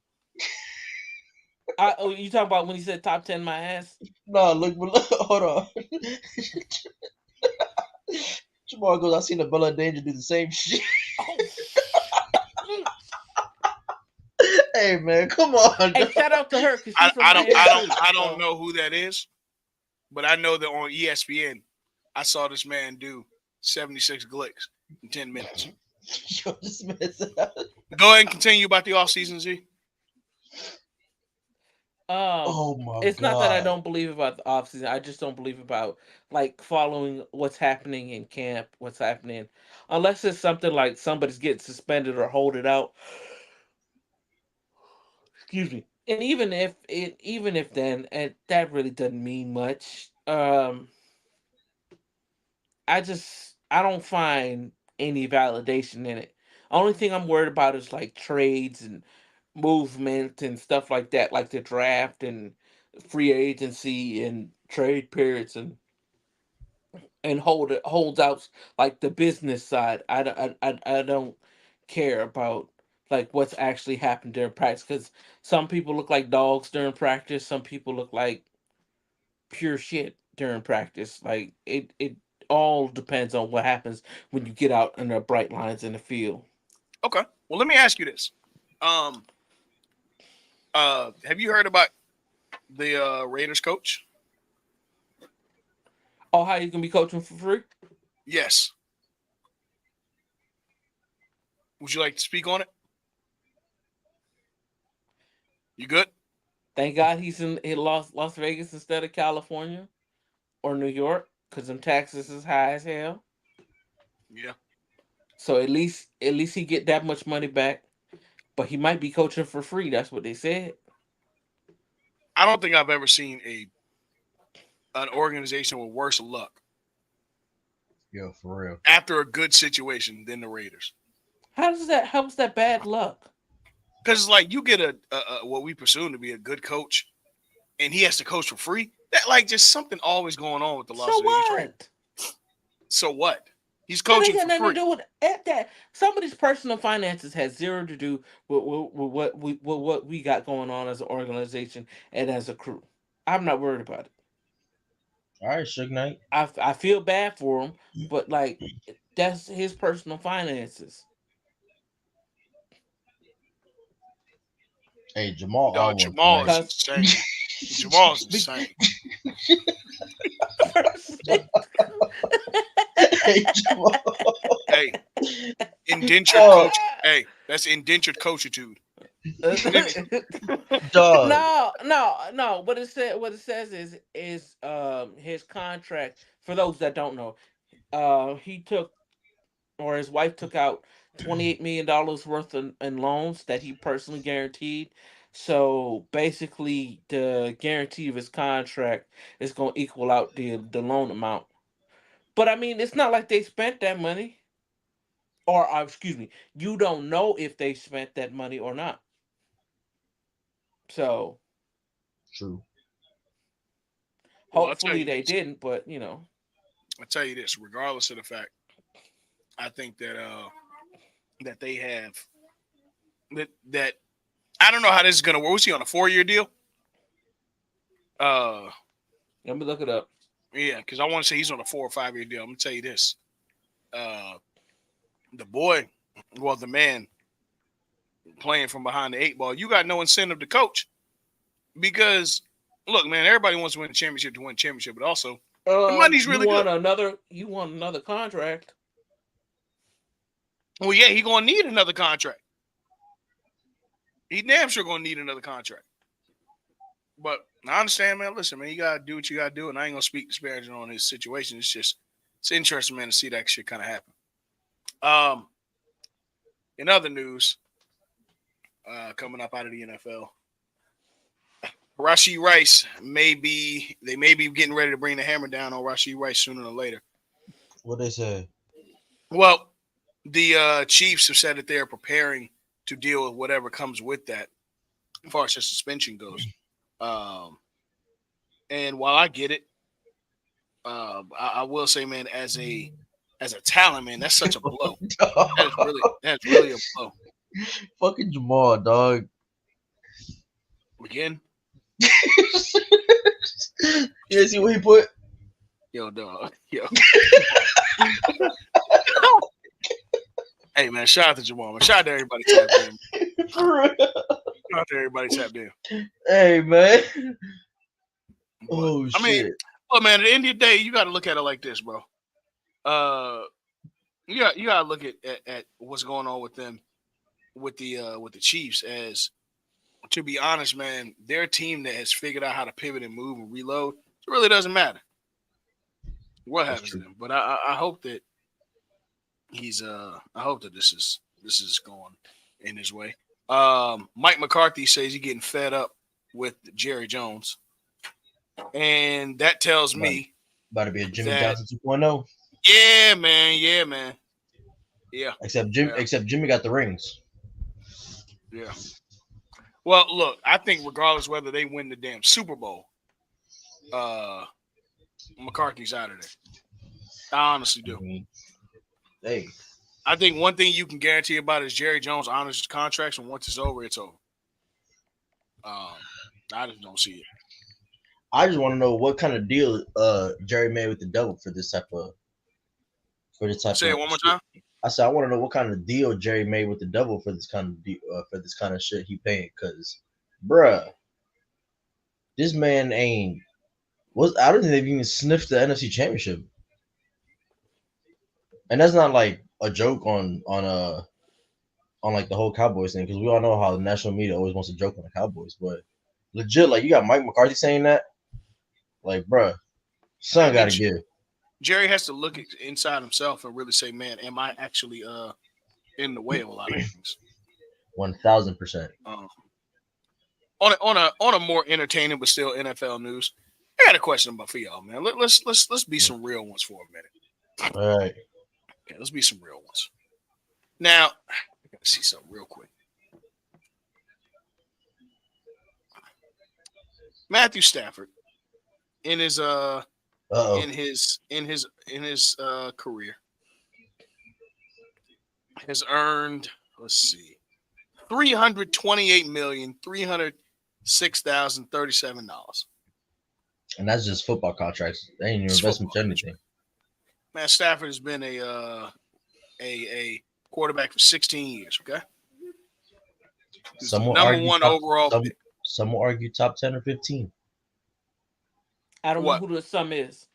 Oh, you talking about when he said top 10 my ass? No, look, hold on. Jamal goes, I seen the Bella Danger do the same shit. Oh, Hey man, come on. hey, Dog. shout out to her because I, she's from I don't Miami I don't too. I don't So know who that is, but I know that on ESPN I saw this man do 76 glicks in 10 minutes. Yo, this man's Go ahead and continue about the off season, Z. oh my it's not that I god. don't believe about the offseason. I just don't believe about like following what's happening in camp, what's happening, unless it's something like somebody's getting suspended or hold it out. Excuse me. And even if then, and that really doesn't mean much. I don't find any validation in it. Only thing I'm worried about is like trades and movement and stuff like that, like the draft and free agency and trade periods and holdouts, like the business side. I don't care about like what's actually happened during practice because some people look like dogs during practice. Some people look like pure shit during practice. Like it all depends on what happens when you get out under bright lines in the field. Okay. Well, let me ask you this. Um, have you heard about the Raiders coach? Oh, how you gonna be coaching for free? Yes. Would you like to speak on it? You good? Thank God he lost Las Vegas instead of California or New York because them taxes is high as hell. Yeah. So at least he get that much money back. But he might be coaching for free. That's what they said. I don't think I've ever seen an organization with worse luck Yo, for real. after a good situation than the Raiders. How's that bad luck? Because it's like you get a what we presume to be a good coach, and he has to coach for free. That like just something always going on with the Las So Vegas Raiders. what? So what? He's That ain't coaching got for nothing to free. do with that. Somebody's personal finances has zero to do with what we got going on as an organization and as a crew. I'm not worried about it. All right, Suge Knight. I feel bad for him, but like that's his personal finances. Hey, Jamal Dog, on one Jamal tonight. is Cause insane. Jamal's insane. first, Hey, Jamal. Hey, indentured Dog, coach. Hey, that's indentured coachitude. dog. no. What it says is his contract. For those that don't know, he took or his wife took out $28 million worth in loans that he personally guaranteed. So basically, the guarantee of his contract is going to equal out the loan amount. But I mean, it's not like they spent that money, or excuse me, you don't know if they spent that money or not. So True. Well, I'll tell hopefully you they this. didn't, but you know. I'll tell you this. Regardless of the fact, I think that that they have that I don't know how this is gonna work. Was he on a 4-year deal? Uh, Let me look it up. yeah, because I want to say he's on a 4 or 5 year deal. I'm gonna tell you this. Uh, the boy, well, the man playing from behind the 8 ball, you got no incentive to coach because look, man, everybody wants to win a championship to win a championship, but also the money's You really want good. another contract. Well, yeah, he gonna need another contract. He damn sure gonna need another contract. But I understand, man. Listen, man, you gotta do what you gotta do, and I ain't gonna speak disparaging on his situation. It's interesting, man, to see that shit kind of happen. In other news, coming up out of the NFL, Rashee Rice they may be getting ready to bring the hammer down on Rashee Rice sooner or later. What they say? Well, the Chiefs have said that they're preparing to deal with whatever comes with that, as far as the suspension goes. Um, and while I get it, I will say, man, as a talent, man, that's such a blow. That's really a blow. Fucking Jamal, dog. Again, You see what he put? Yo, dog. Yo. Hey, man, shout out to Jamal. Man. Shout out to everybody tapped in. For real. Shout out to everybody tapped in. Hey, man. But, Oh, I mean, shit. look, man, at the end of the day, you got to look at it like this, bro. You got to look at what's going on with them, with the Chiefs. As to be honest, man, they're a team that has figured out how to pivot and move and reload. It really doesn't matter what happens to them. But I hope that I hope that this is going in his way. Mike McCarthy says he's getting fed up with Jerry Jones, and that tells me About to be a Jimmy that, Johnson 2.0. yeah, man, yeah. Except Jimmy got the rings. Yeah. Well, look, I think regardless whether they win the damn Super Bowl, McCarthy's out of there. I honestly do. Hey, I think one thing you can guarantee about is Jerry Jones honors his contracts, and once it's over, it's over. I just don't see it. I just want to know what kind of deal Jerry made with the devil for this type of Say it one more time. I said I want to know what kind of deal Jerry made with the devil for this kind of shit he paying, cause, bruh, this man I don't think they've even sniffed the NFC Championship, and that's not like a joke on like the whole Cowboys thing, because we all know how the national media always wants to joke on the Cowboys, but legit, like, you got Mike McCarthy saying that, like, bruh, son got to give. Jerry has to look inside himself and really say, man, am I actually in the way of a lot of things? 1,000%. On a more entertaining but still NFL news, I got a question for y'all, man. Let's be some real ones for a minute. All right. Okay, let's be some real ones. Now, I gotta see something real quick. Matthew Stafford in his career has earned, let's see, $328,306,037. And that's just football contracts. They ain't even investment or anything. Man, Stafford has been a quarterback for 16 years. Okay, some will number argue one top, overall. Some will argue top 10 or 15. I don't know who the some is.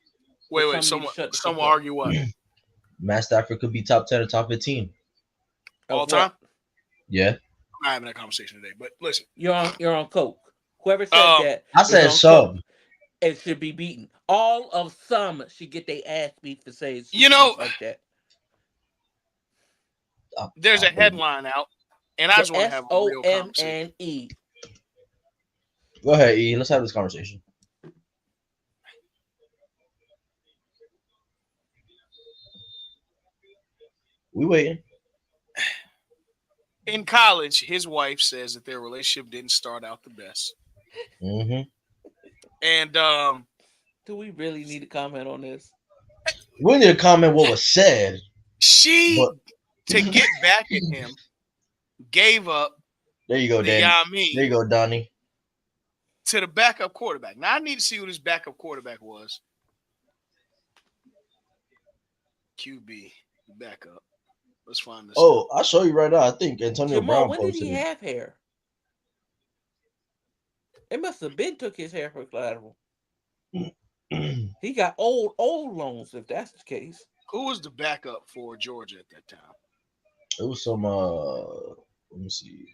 Wait. Some will argue what? Matt Stafford could be top 10 or top 15 all time. Yeah, I'm not having that conversation today. But listen, you're on coke. Whoever said that, I said some. Coke. It should be beaten. All of some should get their ass beat for saying like that. There's a headline out, and I just want to have a real conversation. SOMNE. Go ahead, E. Let's have this conversation. We waiting. In college, his wife says that their relationship didn't start out the best. Mm-hmm. And do we really need to comment on this? We need to comment what was said. To get back at him, gave up. There you go, Danny. There you go, Donnie. To the backup quarterback. Now I need to see who this backup quarterback was. QB backup. Let's find this. Oh, I'll show you right now. I think Antonio Brown when did he have hair? It must have been took his hair for collateral. He got old loans, if that's the case. Who was the backup for Georgia at that time? It was some let me see.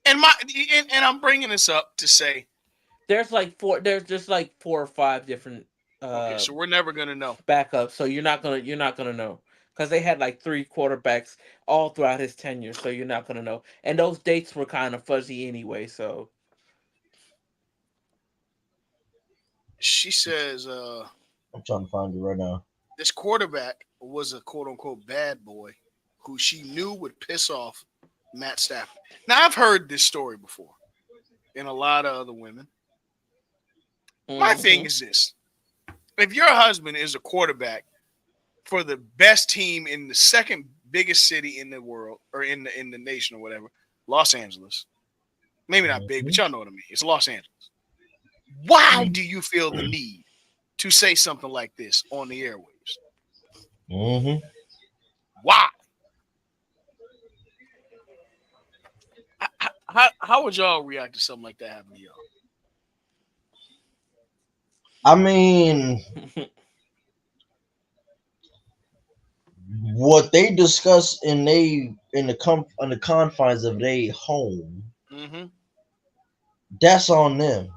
And I'm bringing this up to say there's just like 4 or 5 different okay, so we're never gonna know backups, so you're not gonna know. Because they had like 3 quarterbacks all throughout his tenure, so you're not gonna know. And those dates were kind of fuzzy anyway, so she says I'm trying to find it right now. This quarterback was a quote unquote bad boy who she knew would piss off Matt Stafford. Now I've heard this story before and a lot of other women. Mm-hmm. My thing is this. If your husband is a quarterback for the best team in the second biggest city in the world or in the nation or whatever, Los Angeles. Maybe not big, but y'all know what I mean. It's Los Angeles. Why do you feel the need to say something like this on the airwaves? Mm-hmm. Why? How would y'all react to something like that happening to y'all? I mean, what they discuss in the confines of their home, Mm-hmm. that's on them.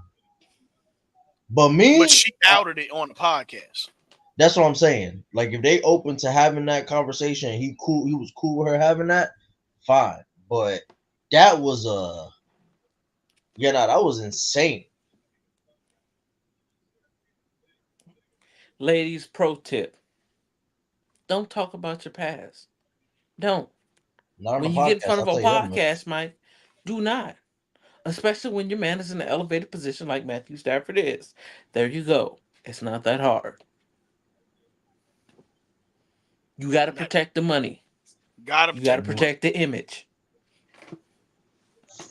But But me, she outed it on the podcast. that's what I'm saying. Like if they open to having that conversation, he was cool with her having that, fine. But that was that was insane. Ladies, pro tip: don't talk about your past. Don't. Not on the When you get in podcast, front of I'll a tell you that much. podcast, Mike, do not. Especially when your man is in an elevated position like Matthew Stafford is. There you go. It's not that hard. You got to That protect the money. gotta You got to protect the Mhm. money. protect the image.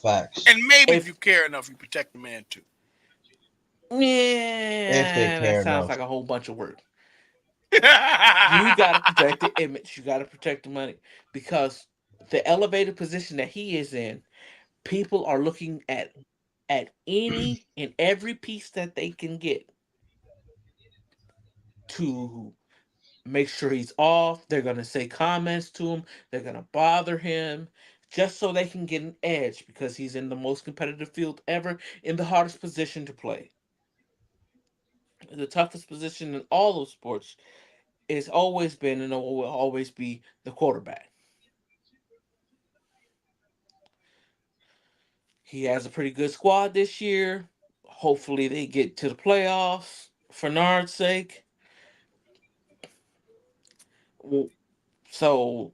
Facts. And maybe if you If care enough, you protect the man too. If they yeah, that care sounds enough. like a whole bunch of work. You got to protect the image. You got to protect the money because the elevated position that he is in, people are looking at any and every piece that they can get to make sure he's off. They're going to say comments to him. They're going to bother him just so they can get an edge because he's in the most competitive field ever in the hardest position to play. The toughest position in all of sports is always been and will always be the quarterback. He has a pretty good squad this year. Hopefully they get to the playoffs for Nard's sake. So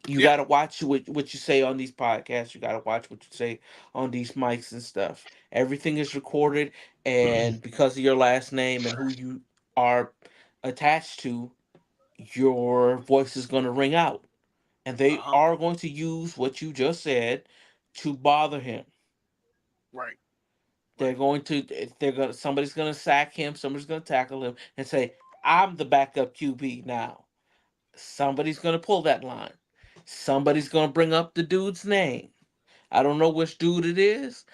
you Yeah. got to watch what you say on these podcasts. You got to watch what you say on these mics and stuff. Everything is recorded, and because of your last name and who you are attached to, your voice is going to ring out. And Uh they huh. are going to use what you just said to bother him. Right. They're Right. going to somebody's going to sack him, somebody's going to tackle him and say, "I'm the backup QB now." Somebody's going to pull that line. Somebody's going to bring up the dude's name. I don't know which dude it is,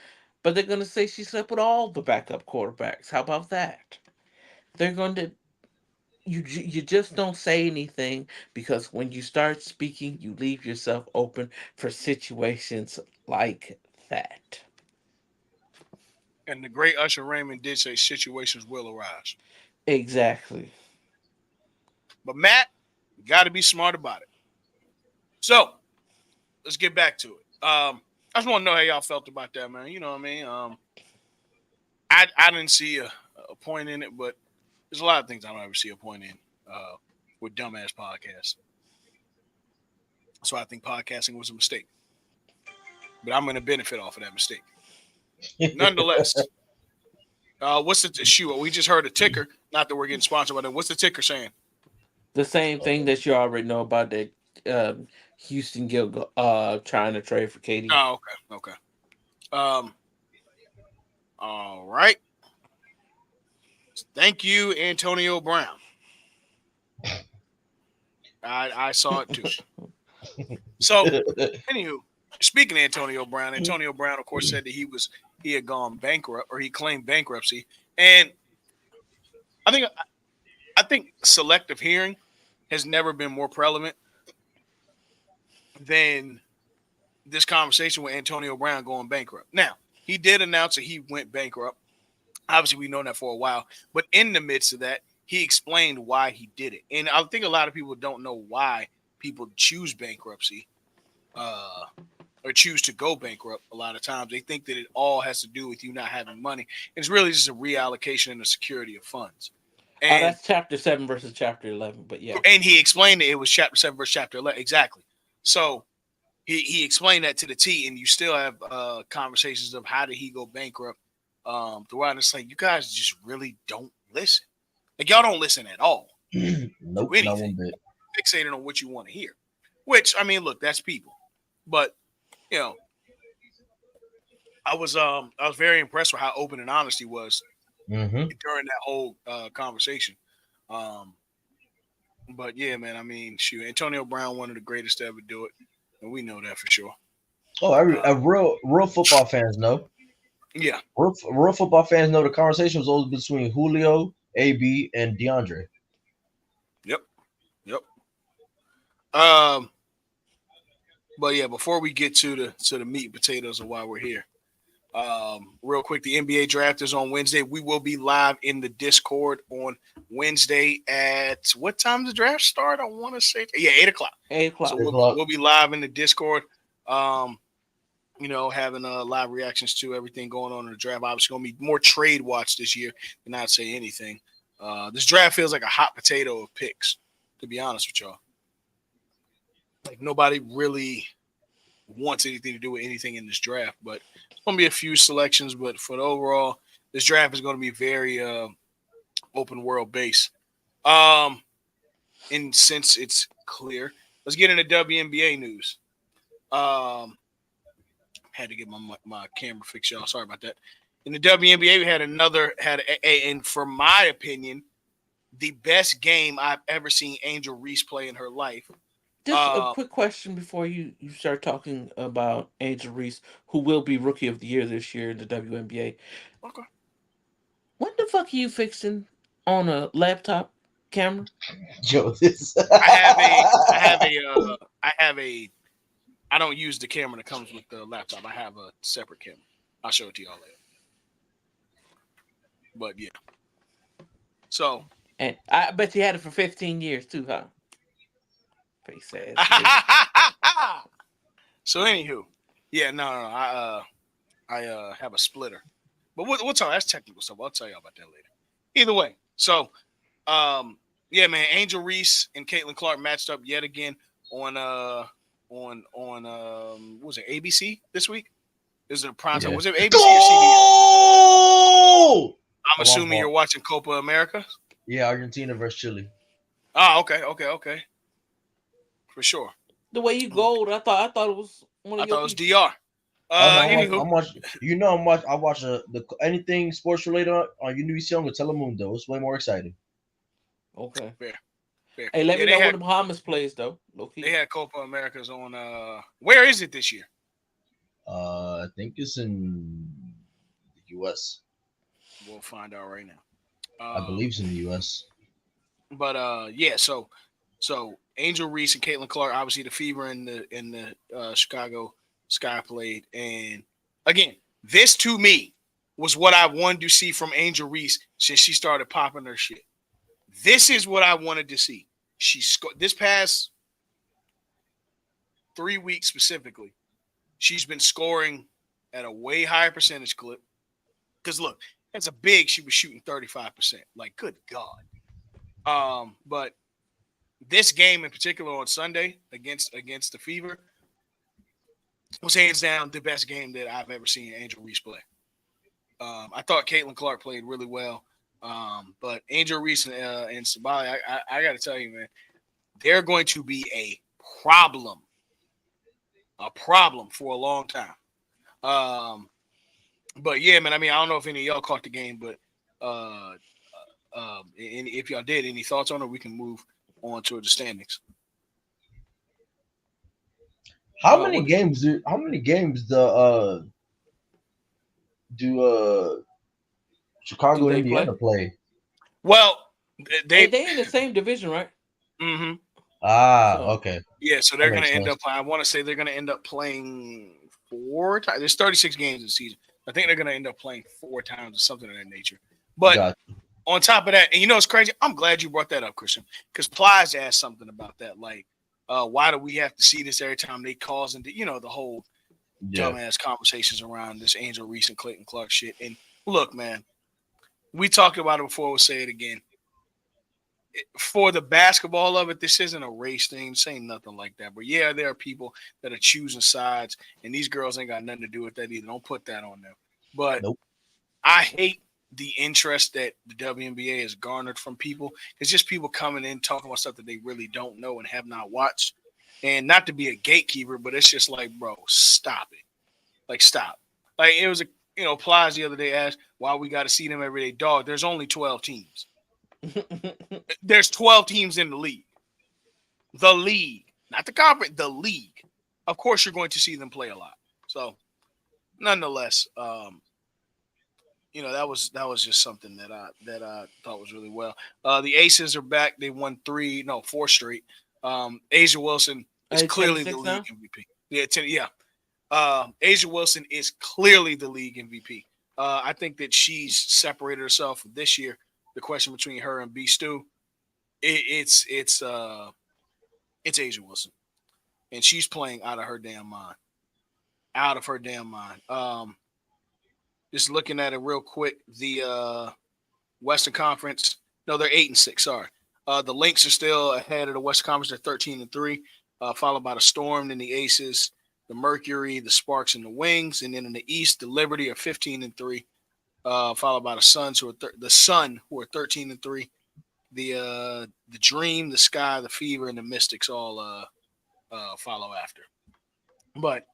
but they're going to say she slept with all the backup quarterbacks. How about that? They're going to you just don't say anything because when you start speaking, you leave yourself open for situations like that. And the great Usher Raymond did say situations will arise. Exactly. But Matt, you got to be smart about it. So let's get back to it. I just want to know how y'all felt about that, man. You know what I mean? I didn't see a point in it, but there's a lot of things I don't ever see a point in with dumbass podcasts. So I think podcasting was a mistake, but I'm going to benefit off of that mistake. Nonetheless, what's the shoe? We just heard a ticker. Not that we're getting sponsored by them. What's the ticker saying? The same thing that you already know about that Houston Gil trying to trade for KD. Oh, okay, okay. Um, all right. Thank you, Antonio Brown. I saw it too. So, anywho, speaking of Antonio Brown, of course, said that he had gone bankrupt or he claimed bankruptcy, and I think I think selective hearing has never been more prevalent than this conversation with Antonio Brown going bankrupt. Now, he did announce that he went bankrupt. Obviously, we've known that for a while, but in the midst of that, he explained why he did it, and I think a lot of people don't know why people choose bankruptcy. Or choose to go bankrupt a lot of times. They think that it all has to do with you not having money. It's really just a reallocation and the security of funds. And That's chapter 7 versus chapter 11. But yeah, and he explained that it was chapter 7 versus chapter 11. Exactly. So he explained that to the T, and you still have conversations of how did he go bankrupt throughout. It's like you guys just really don't listen. Like y'all don't listen at all to Nope, not anything. one bit. Fixated on what you want to hear. Which I mean, look, that's people. But you know, I was very impressed with how open and honest he was during that whole conversation. Um, but yeah, man, I mean, shoot, Antonio Brown, one of the greatest to ever do it, and we know that for sure. Oh, Uh, real football fans know. yeah, Real football fans know the conversation was always between Julio, AB, and DeAndre. yep, yep. Um, but yeah, before we get to the meat and potatoes of why we're here, real quick, the NBA draft is on Wednesday. We will be live in the Discord on Wednesday at what time does the draft start? I want to say 8 o'clock. 8 o'clock. So we'll be live in the Discord. Um, having live reactions to everything going on in the draft. Obviously, going to be more trade watch this year than I'd say anything. This draft feels like a hot potato of picks, to be honest with y'all. Like nobody really wants anything to do with anything in this draft, but it's going to be a few selections. But for the overall, this draft is going to be very open world based. And since it's clear, let's get into WNBA news. Had to get my camera fixed, y'all. Sorry about that. In the WNBA, we had and from my opinion, the best game I've ever seen Angel Reese play in her life. Just a quick question before you start talking about Angel Reese, who will be Rookie of the Year this year in the WNBA. Okay. What the fuck are you fixing on a laptop camera? Yo, this. I have a. I don't use the camera that comes with the laptop. I have a separate camera. I'll show it to y'all later. But yeah. So. And I bet you had it for 15 years too, huh? Face ass. So anywho, yeah, no. I have a splitter, but we'll talk. That's technical stuff. I'll tell you about that later. Either way, so yeah, man. Angel Reese and Caitlin Clark matched up yet again on what was it, ABC this week? Is it a prime time? Was it ABC or CBS? I'm assuming you're watching Copa America. Yeah, Argentina versus Chile. Oh, okay. For sure. The way you gold, I thought it was one of I your thought it was pieces. DR. I'm watching. I watch anything sports related on Univision or Telemundo. It's way more exciting. Okay. Fair. Hey, let me know when the Bahamas plays though. They had Copa Americas on. Where is it this year? I think it's in the U.S. We'll find out right now. I believe it's in the U.S. But yeah, so Angel Reese and Caitlin Clark, obviously the Fever in the Chicago Sky played, and again, this to me was what I wanted to see from Angel Reese since she started popping her shit. This is what I wanted to see. She this past 3 weeks specifically, she's been scoring at a way higher percentage clip. Because look, that's a big. She was shooting 35%. Like, good God. But this game in particular on Sunday against the Fever was hands down the best game that I've ever seen Angel Reese play. I thought Caitlin Clark played really well. But Angel Reese and Sabali, I got to tell you, man, they're going to be a problem for a long time. But yeah, man, I mean, I don't know if any of y'all caught the game, but if y'all did, any thoughts on it, we can move on to the standings. How many games do Chicago and Indiana play? Well, they in the same division, right? Mm-hmm. Okay. Yeah, so they're going to end up. I want to say they're going to end up playing 4 times. There's 36 games in the season. I think they're going to end up playing 4 times or something of that nature. But on top of that, and you know it's crazy. I'm glad you brought that up, Christian, because Plies asked something about that. Like, why do we have to see this every time they cause and the whole dumbass conversations around this Angel Reese and Clayton Clark shit. And look, man, we talked about it before. We'll say it again. For the basketball of it, this isn't a race thing. This ain't nothing like that. But yeah, there are people that are choosing sides, and these girls ain't got nothing to do with that either. Don't put that on them. But I hate the interest that the WNBA has garnered from people. It's just people coming in talking about stuff that they really don't know and have not watched. And not to be a gatekeeper, but it's just like, bro, stop it. Like, stop. Like, it Plies the other day asked why we got to see them every day. Dog, there's only 12 teams. There's 12 teams in the league. The league, not the conference, the league. Of course, you're going to see them play a lot. So, nonetheless, that was just something that I thought was really well. The Aces are back. They won 4 straight. Asia Wilson is clearly the league MVP. Yeah, Asia Wilson is clearly the league MVP. I think that she's separated herself this year. The question between her and B Stu, it's Asia Wilson, and she's playing out of her damn mind. Out of her damn mind. Just looking at it real quick, the Western Conference. No, they're 8-6. Sorry, the Lynx are still ahead of the Western Conference. They're 13-3, followed by the Storm, then the Aces, the Mercury, the Sparks, and the Wings, and then in the East, the Liberty are 15-3, followed by the Suns, who are 13-3. The Dream, the Sky, the Fever, and the Mystics all follow after. But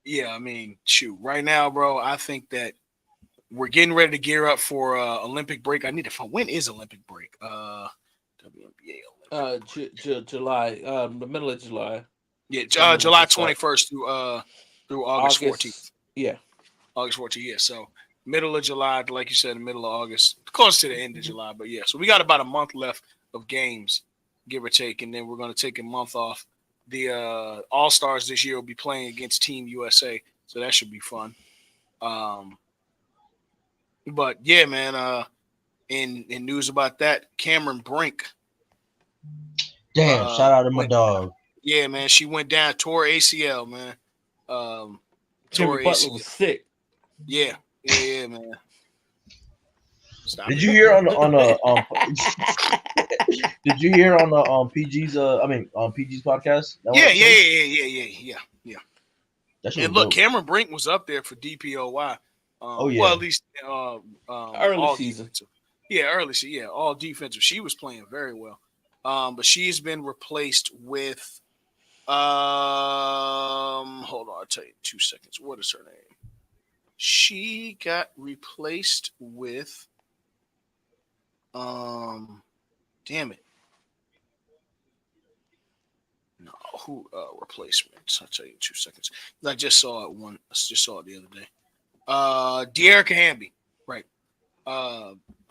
yeah, I mean, shoot, right now, bro, I think that we're getting ready to gear up for Olympic break. I need to find when is Olympic break? WNBA Olympic July, the middle of July. Yeah, July 21st through August 14th. Yeah, August 14th. Yeah, so middle of July, like you said, the middle of August, close to the end of July. But yeah, so we got about a month left of games, give or take, and then we're going to take a month off. The All Stars this year will be playing against Team USA, so that should be fun. But yeah, man. In news about that, Cameron Brink. Damn! Shout out to my dog. Yeah, man. She went down, tore ACL, man. Jimmy Butler was sick. Yeah, man. Did you hear on Did you hear on the PG's on PG's podcast? Yeah. And look, dope. Cameron Brink was up there for DPOY. Yeah. Well, at least early season. Defensive. Yeah, early season. Yeah, all defensive. She was playing very well. But she's been replaced with hold on, I'll tell you in 2 seconds. What is her name? She got replaced with damn it. No, who replacement? I'll tell you in 2 seconds. I just saw it the other day. De'Erica Hamby, right?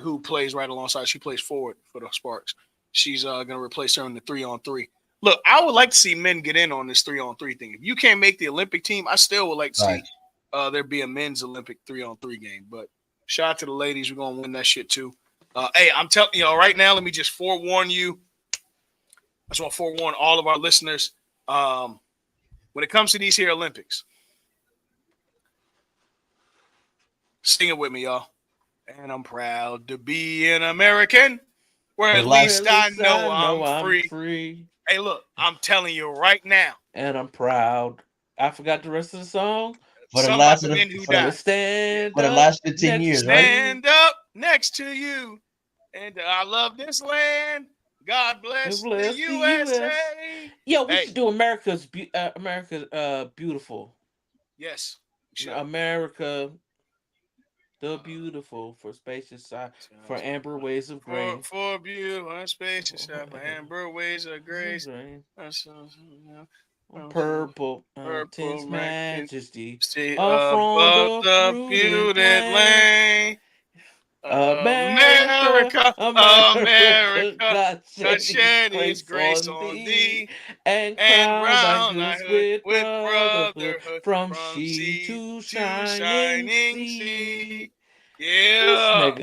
Who plays right alongside. She plays forward for the Sparks. She's going to replace her in the 3-on-3. Look, I would like to see men get in on this 3-on-3 thing. If you can't make the Olympic team, I still would like to see there be a men's Olympic 3-on-3 game. But shout out to the ladies. We're going to win that shit too. Hey, I'm telling you, right now, let me just forewarn you. I just want to forewarn all of our listeners. When it comes to these here Olympics, sing it with me, y'all. And I'm proud to be an American, where at least I know I'm free. Hey, look, I'm telling you right now. And I'm proud. I forgot the rest of the song. For the last 15 years, right? Stand up next to you. And I love this land. God bless the USA. Yo, we should do America's Beautiful. Yes. America the beautiful for spacious side, for amber ways of grace. For beautiful and spacious side, for amber ways of grace. Purple, Tin's majesty, above the beautiful land. America, God shed his grace on thee, and crown thy hood with brotherhood from sea to shining sea. Yeah.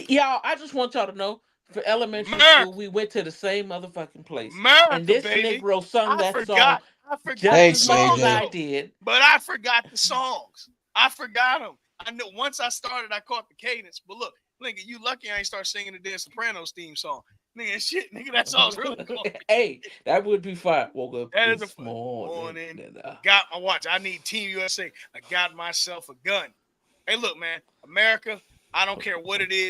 Y'all, I just want y'all to know, for elementary school, we went to the same motherfucking place. And this Negro sung that song just as much as I did. But I forgot the songs. I forgot them. I know once I started, I caught the cadence. But look, nigga, you lucky I ain't start singing the Dan Sopranos theme song. Nigga, shit, nigga, that song's really cool. Hey, that would be fine. Woke up that this morning. Got my watch. I need Team USA. I got myself a gun. Hey, look, man, America, I don't care what it is.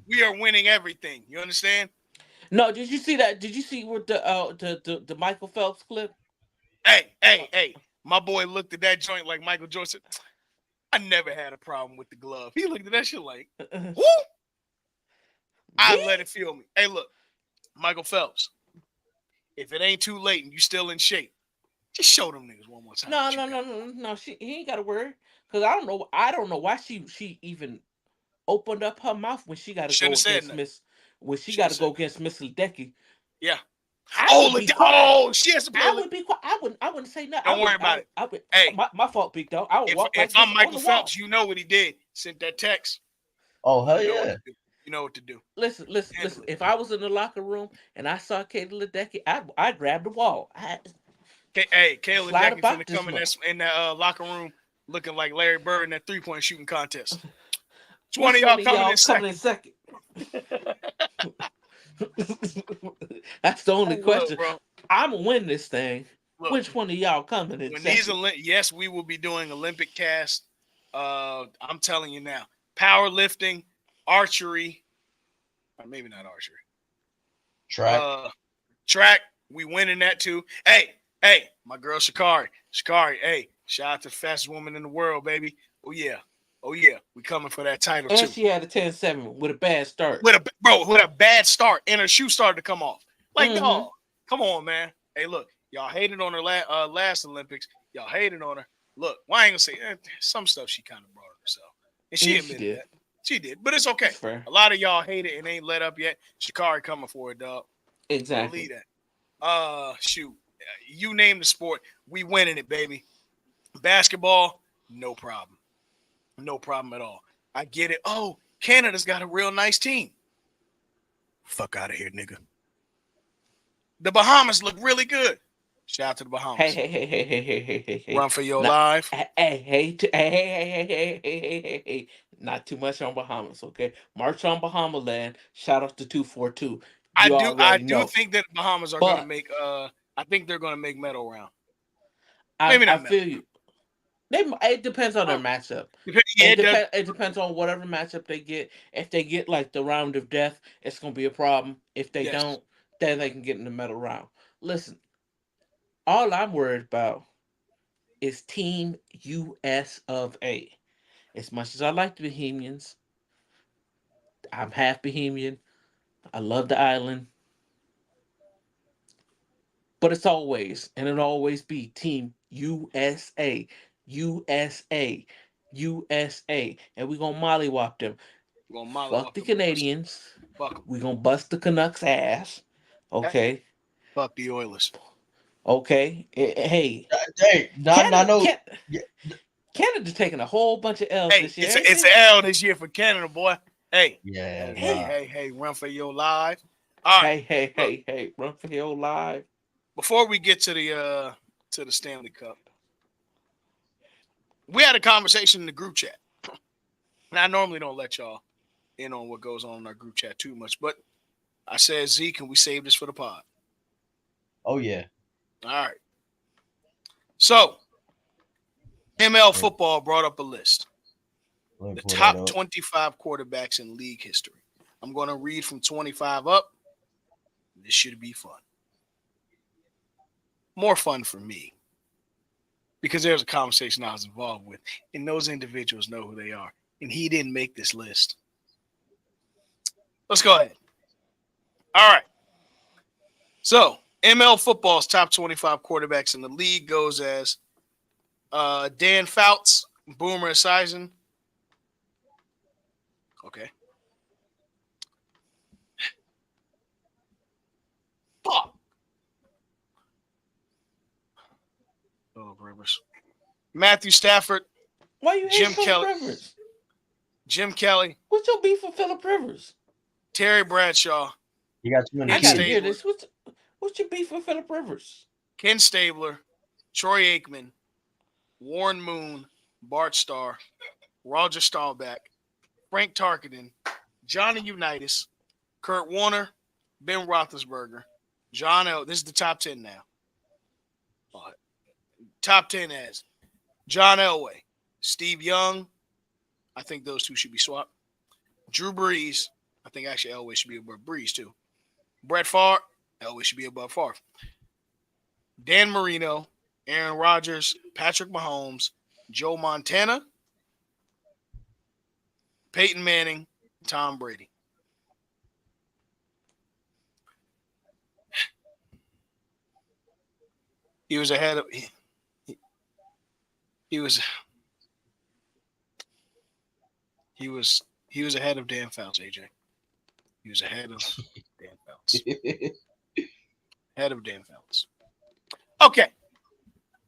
We are winning everything. You understand? No, did you see that? Did you see what the Michael Phelps clip? Hey. My boy looked at that joint like Michael Jordan. I never had a problem with the glove. He looked at that shit like, whoo! I Me? let it feel me. Hey, look, Michael Phelps, if it ain't too late and you still in shape, just show them niggas one more time No, what you no, got. no, no, no. He ain't got to worry. Cause I don't know. I don't know why she even opened up her mouth when she got to Shouldn't go have said against nothing. Miss. When she got Shouldn't to have said go nothing. against Miss Ledecky. Yeah. I Oh, would be quiet. she has to play. I would be quiet. I wouldn't say nothing. Don't worry about it. I would. Hey, My fault, big dog. I would if walk if like I'm this on Michael the wall. Phelps, you know what he did. Sent that text. Oh hell You know what yeah. to do. You know what to do. Listen, listen, Handle listen. it. If I was in the locker room and I saw Katie Ledecky, I grab the wall. I Hey, Kayla slide Decky finna about this come mother. in that locker room looking like Larry Bird in that 3-point shooting contest. Which one Which of one y'all of coming in y'all coming in second? second? That's the only Hey, look, question. bro. I'm gonna win this thing. Look, Which one of y'all coming in when these second? yes, we will be doing Olympic cast. I'm telling you now, powerlifting, archery, or maybe not archery. Track. Track, we winning that too. Hey, my girl Shakari, hey, shout out to the fastest woman in the world, baby. Oh yeah, we coming for that title And too. she had a 10-7 with a bad start. With a bad start and her shoe started to come off. Like, Mm-hmm. dog, come on, man. Hey, look, y'all hated on her last Olympics. Y'all hated on her. Look, why I ain't gonna say some stuff she kind of brought on herself, and she Yeah, she admitted did. that. She did, but it's okay. It's fair. A lot of y'all hate it and ain't let up yet. Shikari coming for it, dog. Exactly. Believe that. Shoot, you name the sport, we winning it, baby. Basketball, no problem, no problem at all. I get it. Oh, Canada's got a real nice team. Fuck out of here, nigga. The Bahamas look really good. Shout out to the Hey, Bahamas. hey, hey, hey, hey, hey, hey, hey, hey. Run for your Not, life. hey, hey, hey, hey, hey, hey, hey, hey, hey, hey, hey. Not too much on Bahamas, okay? March on Bahama land. Shout out to 242. I You do I already do know. think that the Bahamas are gonna But make I think they're gonna make medal round. I Maybe I not medal. feel you. It depends on their matchup. Yeah, it does. It depends on whatever matchup they get. If they get like the round of death, it's gonna be a problem. If they Yes. don't, then they can get in the middle round. Listen, all I'm worried about is Team US of A. As much as I like the Bohemians, I'm half Bohemian. I love the island, but it's always and it'll always be Team USA, USA, USA, and we gonna mollywop them. We're gonna Fuck mollywop the the boys. Canadians. Fuck them. We gonna bust the Canucks ass. Okay, Fuck the Oilers. okay. Hey, Hey, not Canada, no. Yeah, Canada taking a whole bunch of L's Hey, this year, ain't it's they? an L this year for Canada, boy. Hey, yeah, nah. Hey, run for your life. All right, hey, hey, look. hey, hey. Run for your life. Before we get to the Stanley Cup, we had a conversation in the group chat. And I normally don't let y'all in on what goes on in our group chat too much, but I said, Z, can we save this for the pod? Oh yeah. All right. So ML Let football brought up a list. me The pull that top up. 25 quarterbacks in league history. I'm going to read from 25 up. This should be fun. More fun for me because there's a conversation I was involved with, and those individuals know who they are. And he didn't make this list. Let's go ahead. All right. So ML football's top 25 quarterbacks in the league goes as Dan Fouts, Boomer Esiason. Okay. Fuck. Oh, Rivers. Matthew Stafford, Why you hate Jim Philip Kelly, Rivers? Jim Kelly, What's your beef with Philip Rivers? Terry Bradshaw, You got too many I Ken gotta kids. hear Stabler, this. What's your beef with Philip Rivers? Ken Stabler, Troy Aikman, Warren Moon, Bart Starr, Roger Staubach, Frank Tarkenton, Johnny Unitas, Kurt Warner, Ben Roethlisberger, John L. This is the top 10 now. Top 10 as John Elway, Steve Young. I think those two should be swapped. Drew Brees. I think actually Elway should be above Brees too. Brett Favre. Elway should be above Favre. Dan Marino, Aaron Rodgers, Patrick Mahomes, Joe Montana, Peyton Manning, Tom Brady. He was ahead of he was ahead of Dan Fouts, AJ. He was ahead of Dan Fouts. Ahead of Dan Fouts. Okay.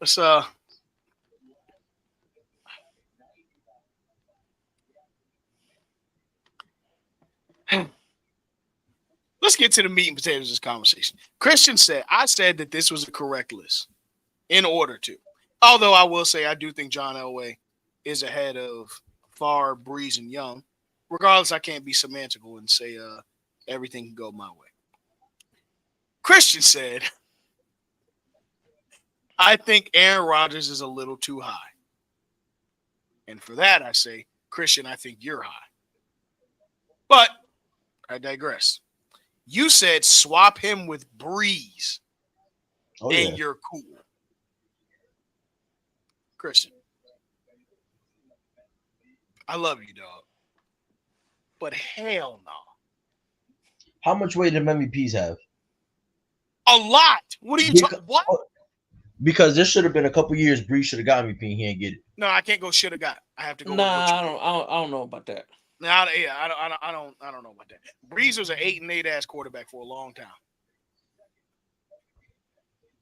Let's let's get to the meat and potatoes of this conversation. Christian said, I said that this was a correct list in order to. Although I will say I do think John Elway is ahead of Favre, Breeze, and Young. Regardless, I can't be semantical and say everything can go my way. Christian said, I think Aaron Rodgers is a little too high. And for that, I say, Christian, I think you're high. But I digress. You said swap him with Breeze, and you're cool. Christian, I love you, dog. But hell no. How much weight do MVPs have? A lot. What are you talking? What? Because there should have been a couple years Breeze should have got MVP and he ain't get it. No, I can't go should have got. I have to go. Nah, I don't know about that. Nah, yeah, I don't know about that. Breeze was an 8-8 ass quarterback for a long time.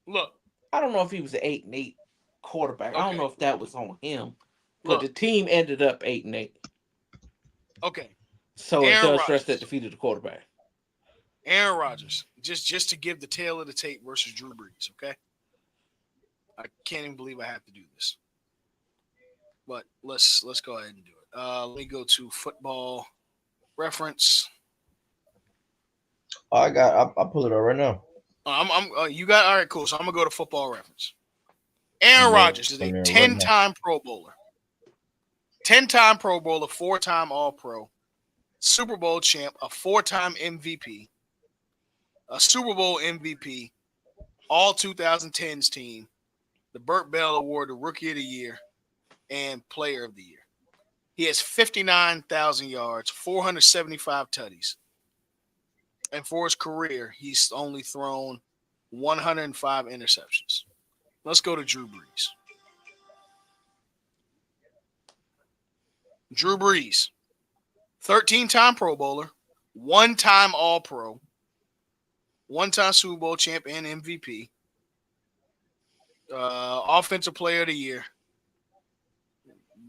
Look, I don't know if he was an 8-8 quarterback. Okay. I don't know if that was on him, but the team ended up 8-8. Okay. So Aaron it does Rodgers. stress that defeated the quarterback. Aaron Rodgers, just to give the tail of the tape versus Drew Brees, okay? I can't even believe I have to do this. But let's go ahead and do it. Let me go to Football Reference. I'll pull it up right now. You got all right, cool. So I'm gonna go to Football Reference. Aaron Rodgers is a 10-time Pro Bowler, 10-time Pro Bowler, 4-time All-Pro, Super Bowl champ, a 4-time MVP, a Super Bowl MVP, all 2010s team, the Burt Bell Award, the Rookie of the Year, and Player of the Year. He has 59,000 yards, 475 tutties. And for his career, he's only thrown 105 interceptions. Let's go to Drew Brees. Drew Brees, 13-time Pro Bowler, 1-time All-Pro, 1-time Super Bowl champ and MVP, Offensive Player of the Year.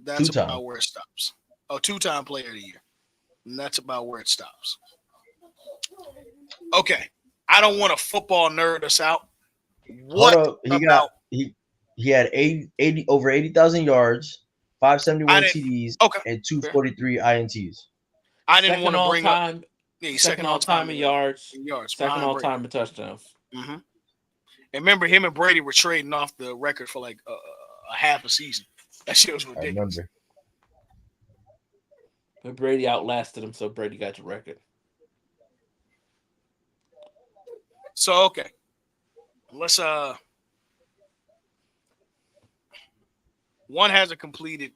That's about where it stops. Oh, 2-time Player of the Year. And that's about where it stops. Okay. I don't want a football nerd us out. What about he had 80 over 80,000 yards, 571 TDs, and 243 INTs. I didn't want to bring up second all time in yards, second all time in touchdowns. Mm-hmm. And remember, him and Brady were trading off the record for like a half a season. That shit was ridiculous. I remember. But Brady outlasted him, so Brady got the record. So okay, let's one has a completed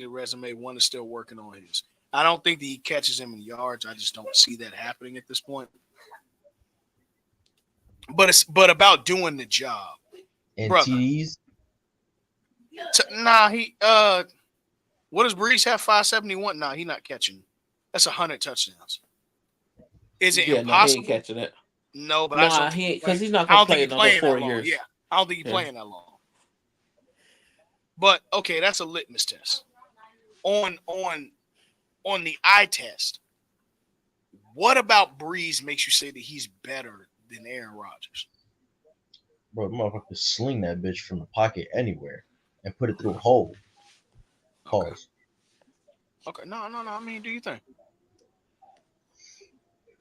resume. One is still working on his. I don't think that he catches him in yards. I just don't see that happening at this point. But it's about doing the job. And brother. TDs? Nah, he what does Brees have? 571? Nah, he's not catching. That's 100 touchdowns. Is it impossible? No, he ain't catching it. No, but because he's not going to play another 4 years. Yeah, I don't think he's playing that long. But okay, that's a litmus test. On the eye test, what about Breeze makes you say that he's better than Aaron Rodgers? Bro, motherfucker sling that bitch from the pocket anywhere and put it through a hole. Pause. Okay. No. I mean, do you think?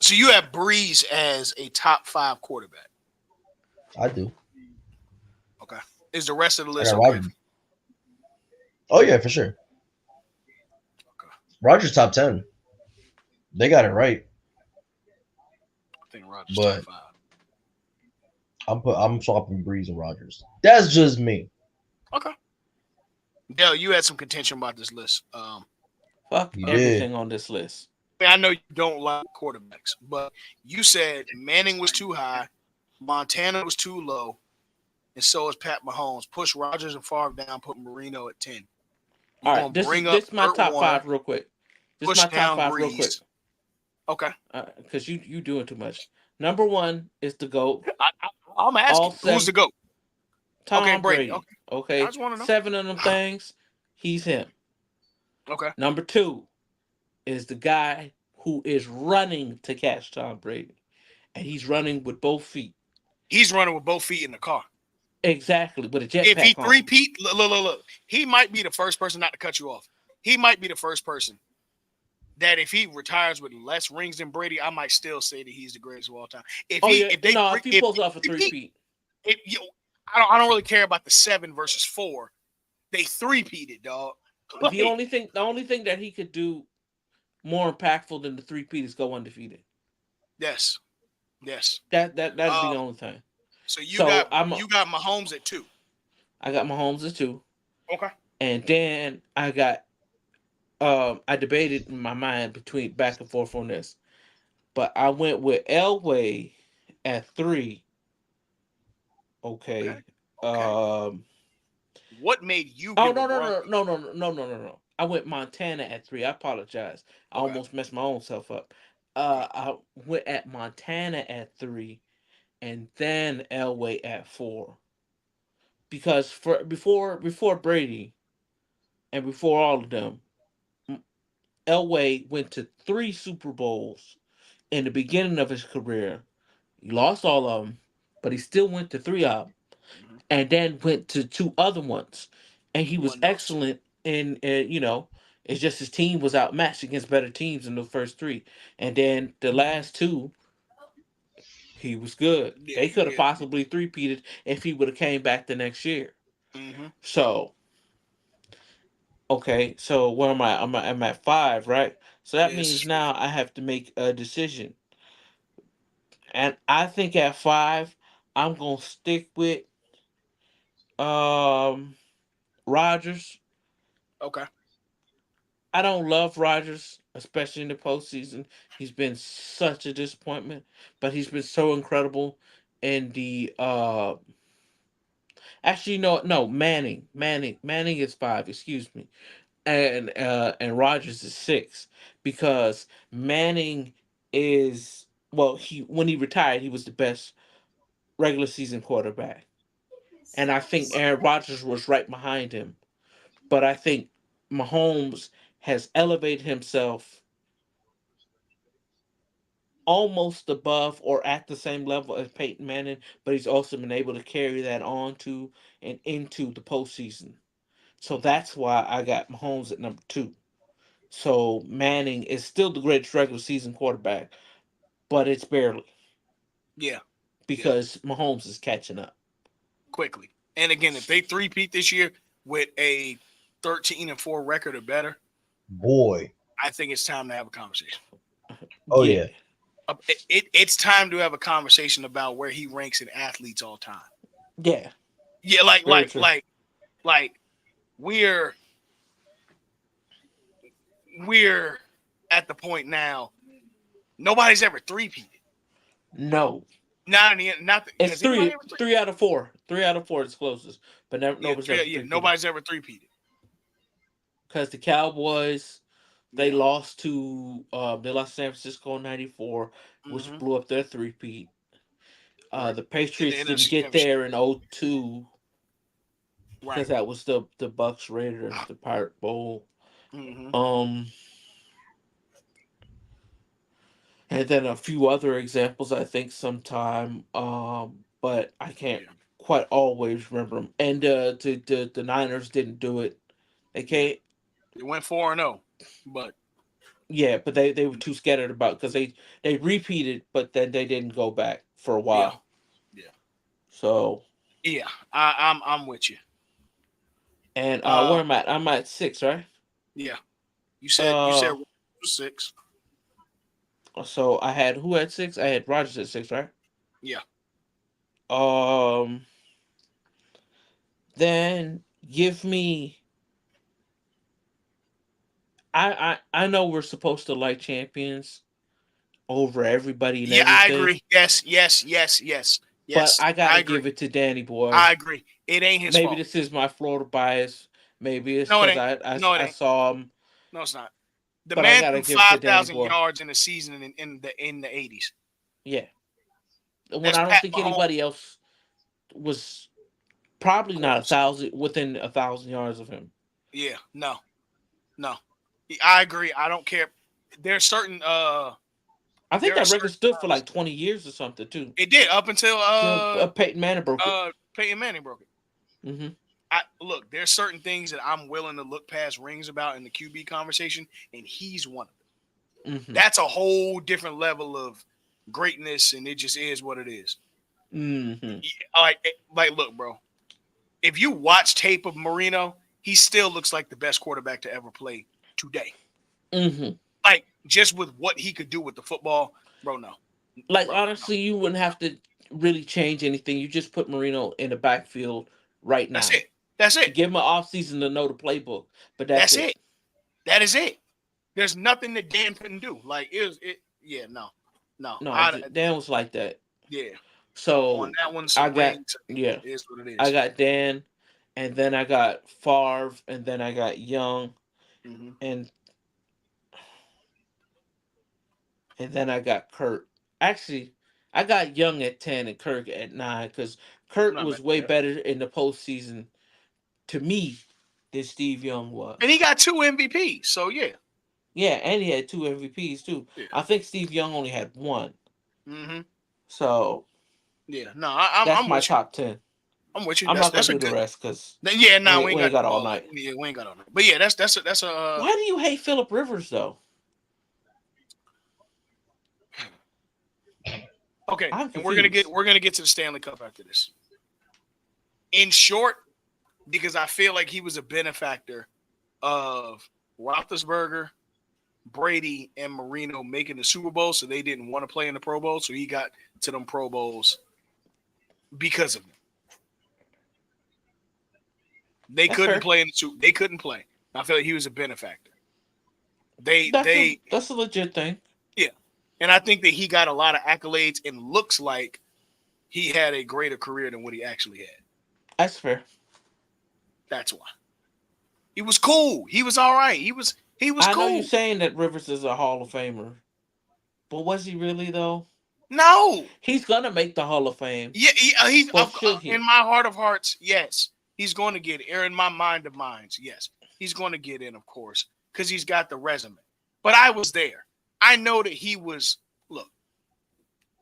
So you have Breeze as a top 5 quarterback? I do. Okay. Is the rest of the list okay? Oh, yeah, for sure. Okay. Rodgers top 10. They got it right. I think Rodgers top 5. I'm swapping Breeze and Rodgers. That's just me. Okay. Dale, you had some contention about this list. Fuck You did. everything on this list. I mean, I know you don't like quarterbacks, but you said Manning was too high, Montana was too low, and so is Pat Mahomes. Push Rogers and Favre down, put Marino at 10. You're All right, gonna this is bring up this is my Kurt top Warner, five real quick. This is push my top down five real quick. Breeze. Okay, Because you doing too much. Number one is the goat. I'm All asking who's seven. the goat. Okay, Tom Brady. Brady. Okay, I Okay, just want to know. seven of them things. He's him. Okay, Number two is the guy who is running to catch Tom Brady, and he's running with both feet. he's running with both feet in the car. Exactly, with a If he jetpack on. three-peat, look, he might be the first person not to cut you off. He might be the first person that if he retires with less rings than Brady, I might still say that he's the greatest of all time. Oh yeah, If they no, bring if he pulls off a if three he peat. if you I don't really care about the 7 versus 4. They three-peated, dog. Like, The only thing that he could do more impactful than the three peat is go undefeated. yes, yes. That'd be the Um, only thing. so So you got Mahomes at 2. I got Mahomes as two, Okay. and then I got I debated in my mind between back and forth on this, but I went with Elway at three. Okay. Okay. Okay. Um. What made you Oh give no a no Bronco? no no no no no no no no! I went Montana at three. I apologize. I Okay. almost messed my own self up. Okay. I went at Montana at three, and then Elway at four. Because for before Brady and before all of them, Elway went to three Super Bowls in the beginning of his career. He lost all of them, but he still went to three of them, Hmm. and then went to two other ones, and he He was won those. excellent in. It's just his team was outmatched against better teams in the first three, and then the last two, he was good. Yeah. They could have Yeah. possibly three-peated if he would have came back the next year. Hmm. So okay, so where am I? I'm at five, right? So that Yeah. This means is now I have to make a decision. And I think at five, I'm gonna stick with um Rogers. okay. I don't love Rogers, especially in the postseason. He's been such a disappointment, but he's been so incredible in the actually no Manning is five, excuse me. And Rogers is six because Manning is well he when he retired he was the best regular season quarterback. And I think Aaron Rodgers was right behind him. But I think Mahomes has elevated himself almost above or at the same level as Peyton Manning, but he's also been able to carry that on to and into the postseason. So Hmm. that's why I got Mahomes at number two. So Manning is still the greatest regular season quarterback, but it's barely Yeah. Yeah. because Mahomes is catching up. Quickly. And again, if they three-peat this year with a 13-4 record or better, Boy. I think it's time to have a conversation. Oh Yeah, yeah. It's time to have a conversation about where he ranks in athletes all time. yeah, Yeah, very true. like we're we're at the point now. Nobody's ever three-peated. No, Not in the end. Not it's has anybody ever three? three out of four. Three out of four is closest, but never Yeah, nobody's three. ever Yeah, three peated nobody's ever three-peated. because the Cowboys Yeah. they lost to San Francisco in '94, which Hmm. blew up their three peat. Right. The In the Patriots didn't NFC get Championship. there in '02 Right. because that was the Bucks Raiders, the Pirate Bowl. Hmm. Um, and then a few other examples I think sometime. But I can't Yeah. quite always remember them. And the Niners didn't do it. They Yeah. can't. They went 4-0, but Yeah, but they were too scattered about because they repeated, but then they didn't go back for a yeah, while. yeah, So yeah. I'm with you. and Uh, where am I at? I'm at six, right? yeah. You said Uh, 6. so I had who at six? I had Rogers at six, right? Yeah. Um, then give me. I know we're supposed to like champions over everybody and Yeah, I everything, agree. Yes, yes, yes, yes, but yes. I I gotta agree. give it to Danny Boy. I agree. It ain't his Maybe fault. this is my Florida bias. Maybe it's No, it because ain't. No, it I ain't. saw him, No, it's not. The but I man gotta threw give it to five Danny thousand Boy. yards in a season in the 80s. Yeah, when That's I don't Pat think Mahomes. anybody else was probably not a Close. thousand within 1,000 yards of him. Yeah, no, no. I agree. I don't care. There's certain I think there are that record certain stood for times like 20 years or something too. it did up until Till Peyton Manning broke it. Peyton Manning broke it. Hmm. I look, there's certain things that I'm willing to look past rings about in the QB conversation, and he's one of them. Hmm. That's a whole different level of greatness, and it just is what it is. Hmm. Like, look, bro. If you watch tape of Marino, he still looks like the best quarterback to ever play today. Hmm. Like, just with what he could do with the football, bro. No, Like bro. No. honestly, you wouldn't have to really change anything. You just put Marino in the backfield right That's now. it. That's it. Give him an offseason to know the playbook, but that's That's it. it. That is it. There's nothing that Dan couldn't do. Like, it was it. Yeah, no, no. No, Dan was like that. Yeah. On So that one, I some got rings. yeah, It is what it I is. got Dan, and then I got Favre, and then I got Young, Mm-hmm. and then I got Kurt. Actually, I got Young at 10 and Kirk at 9 because I'm Kurt not mad was at way that. better in the postseason to me than Steve Young And he was. got two MVPs. So yeah. Yeah, and he had two MVPs too. Yeah. I think Steve Young only had one. Mm-hmm. So Yeah. No, I'm that's I'm my with you. top 10. I'm with you. I'm not gonna That's a do the good. rest because Yeah. No, we ain't we got ain't to got do all all that. night. Yeah, we ain't got all that. But yeah, that's a. Why do you hate Philip Rivers though? Okay, I'm and we're confused. gonna get to the Stanley Cup after this. In short, because I feel like he was a benefactor of Roethlisberger, Brady, and Marino making the Super Bowl, so they didn't want to play in the Pro Bowl, so he got to them Pro Bowls because of them. They That's couldn't fair. play in the Super. They couldn't play. I feel like he was a benefactor. They That's a legit thing. yeah, and I think that he got a lot of accolades and looks like he had a greater career than what he actually had. That's fair. That's why. He was cool. He was all right. He was I know you're cool. saying that Rivers is a Hall of Famer, but was he really though? No. He's gonna make the Hall of Fame, Yeah, he's but should in he? my heart of hearts, yes. He's going to get it. Or in my mind of minds, yes. He's going to get in, of course, because he's got the resume. But I was there. I know that he was, look,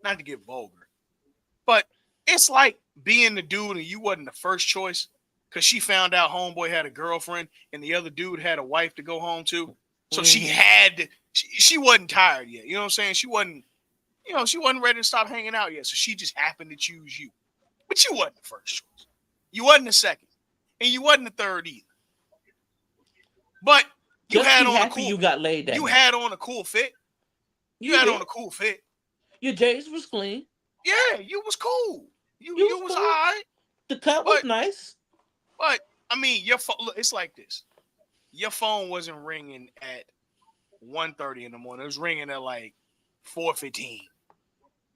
not to get vulgar, but it's like being the dude and you wasn't the first choice because she found out homeboy had a girlfriend and the other dude had a wife to go home to. So she Hmm. had to, she wasn't tired yet. You know what I'm saying? She wasn't ready to stop hanging out yet. So she just happened to choose you. But you wasn't the first choice. You wasn't the second. And you wasn't the third either. But you Just had be on a happy cool you got laid that you night. had on a cool fit. You You had on a did. cool fit. Your J's was clean. Yeah, you was cool. You You was you was all cool. right. The cut was But nice. but I mean your phone look, it's like this. Your phone wasn't ringing at 1:30 in the morning. It was ringing at like 4:15. You know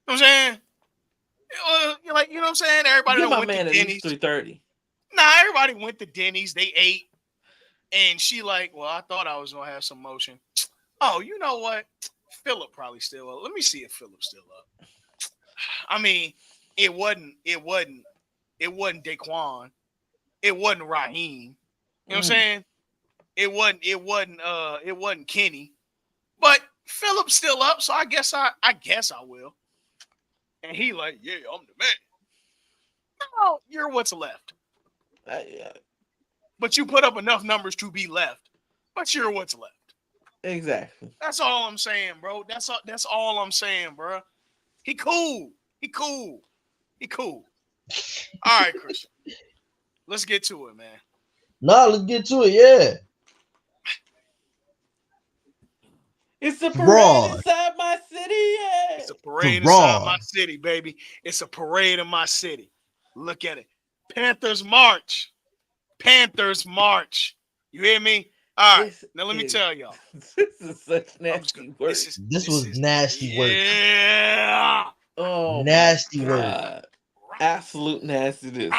what I'm saying? You're like, you know what I'm saying? Everybody Give done my went to man at least Denny's. 3:30. Nah, everybody went to Denny's. They ate. And she like, well, I thought I was gonna have some motion. Oh, you know what? Philip probably still up. Let me see if Philip's still up. I mean, it wasn't, it wasn't, it wasn't Daquan. It wasn't Raheem. You know what I'm Mm. saying? It wasn't Kenny. But Philip's still up, so I guess I will. And he like, yeah, I'm the man. No, you're what's left. Yeah, But you put up enough numbers to be left. But you're what's left. exactly. That's all I'm saying, bro. That's all I'm saying, bro. He cool. He cool. He cool. All right, Christian. Let's get to it, man. Nah, let's get to it. Yeah. It's a parade Fraud. inside my city. Yeah. It's a parade inside my Fraud. city, baby. It's a parade in my city. Look at it. Panthers march. Panthers march. You hear me? All right. This Now let me is tell y'all. this is such I'm just nasty work. This this was is nasty work. yeah. Oh my Nasty work. god. Absolute nastiness.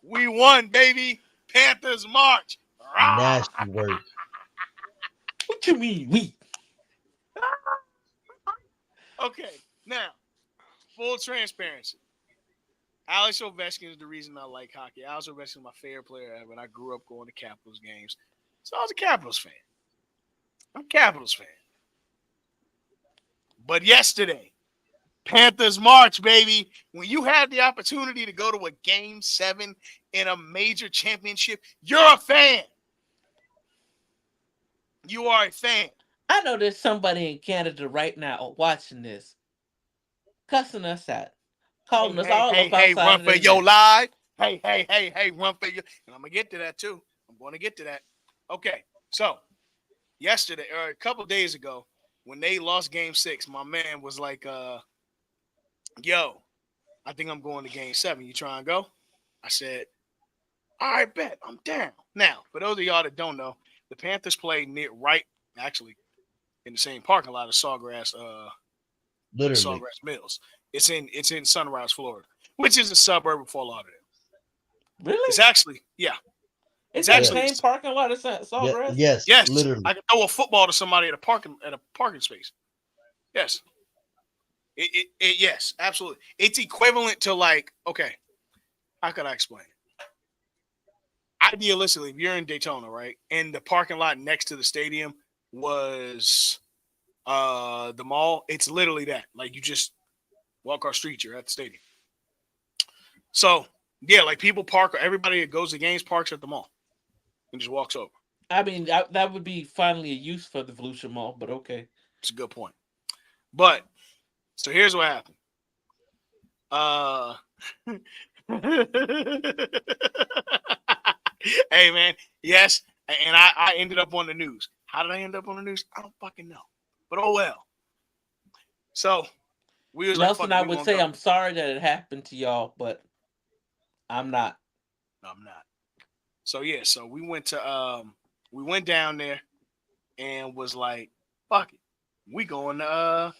We won, baby. Panthers march. Nasty work. What you mean we? Okay, now full transparency. Alex Ovechkin is the reason I like hockey. Alex Ovechkin is my favorite player ever, and I grew up going to Capitals games, so I was a Capitals fan. I'm a Capitals fan. But yesterday, Panthers march, baby. When you had the opportunity to go to a game 7 in a major championship, you're a fan. You are a fan. I know there's somebody in Canada right now watching this, cussing us out, calling Hey, us hey, all hey, up hey, outside run of for their your neck. life. Hey, hey, hey, hey, run for your. And I'm going to get to that too. I'm going to get to that. Okay, so yesterday, or a couple days ago, when they lost game 6, my man was like, yo, I think I'm going to game 7. You try and go? I said, all right, bet. I'm down. Now, for those of y'all that don't know, the Panthers play actually, in the same parking lot of Literally. Sawgrass Mills. It's in Sunrise, Florida, which is a suburb of Fort Lauderdale. It's Really? actually, yeah. It's It's in the Yeah. actually, same parking lot as Yeah. Sawgrass? Yes. yes, Literally. I can throw a football to somebody at a parking space. Yes. Yes, absolutely. It's equivalent to like, okay, how could I explain it? Idealistically, if you're in Daytona, right, and the parking lot next to the stadium was the mall, it's literally that. Like you just walk across the street, you're at the stadium. So yeah, like people park, everybody that goes to games parks at the mall and just walks over. I mean, that would be finally a use for the Volusia Mall, but okay. It's a good point. But so here's what happened. Uh hey man, yes, and I ended up on the news. How did I end up on the news? I don't fucking know. But oh well. So we was like, fuck Nelson, it, I we would gonna say go. I'm sorry that it happened to y'all, but I'm not. No, I'm not. So yeah, so we went down there and was like, fuck it. We going to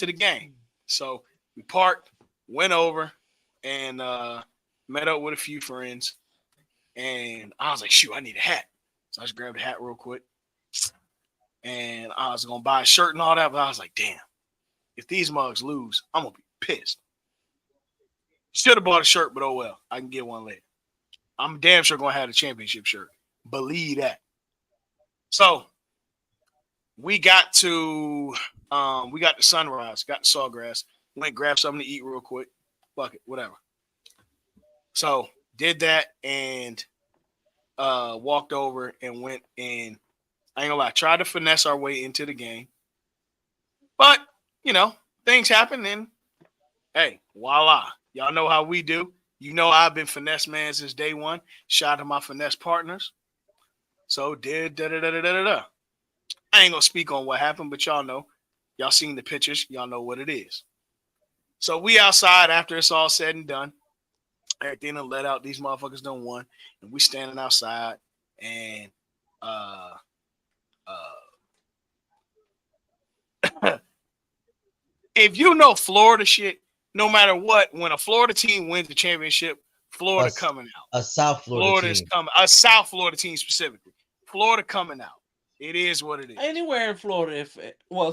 the game. So we parked, went over, and met up with a few friends. And I was like, shoot, I need a hat. So I just grabbed a hat real quick. And I was gonna buy a shirt and all that, but I was like, damn, if these mugs lose, I'm gonna be pissed. Should have bought a shirt, but oh well. I can get one later. I'm damn sure gonna have a championship shirt. Believe that. So we got to Sunrise, got to Sawgrass, went grab something to eat real quick. Fuck it, whatever. So did that and walked over and went in. I ain't gonna lie, tried to finesse our way into the game. But, you know, things happen and hey, voila. Y'all know how we do. You know I've been finesse man since day one. Shout out to my finesse partners. So did da da da da da da. I ain't gonna speak on what happened, but y'all know. Y'all seen the pictures. Y'all know what it is. So we outside after it's all said and done. Everything done let out. These motherfuckers done won. And we standing outside. And if you know Florida shit, no matter what, when a Florida team wins the championship, Florida coming out. A South Florida Florida's team. coming. A South Florida team specifically. Florida coming out. It is what it is. Anywhere in Florida,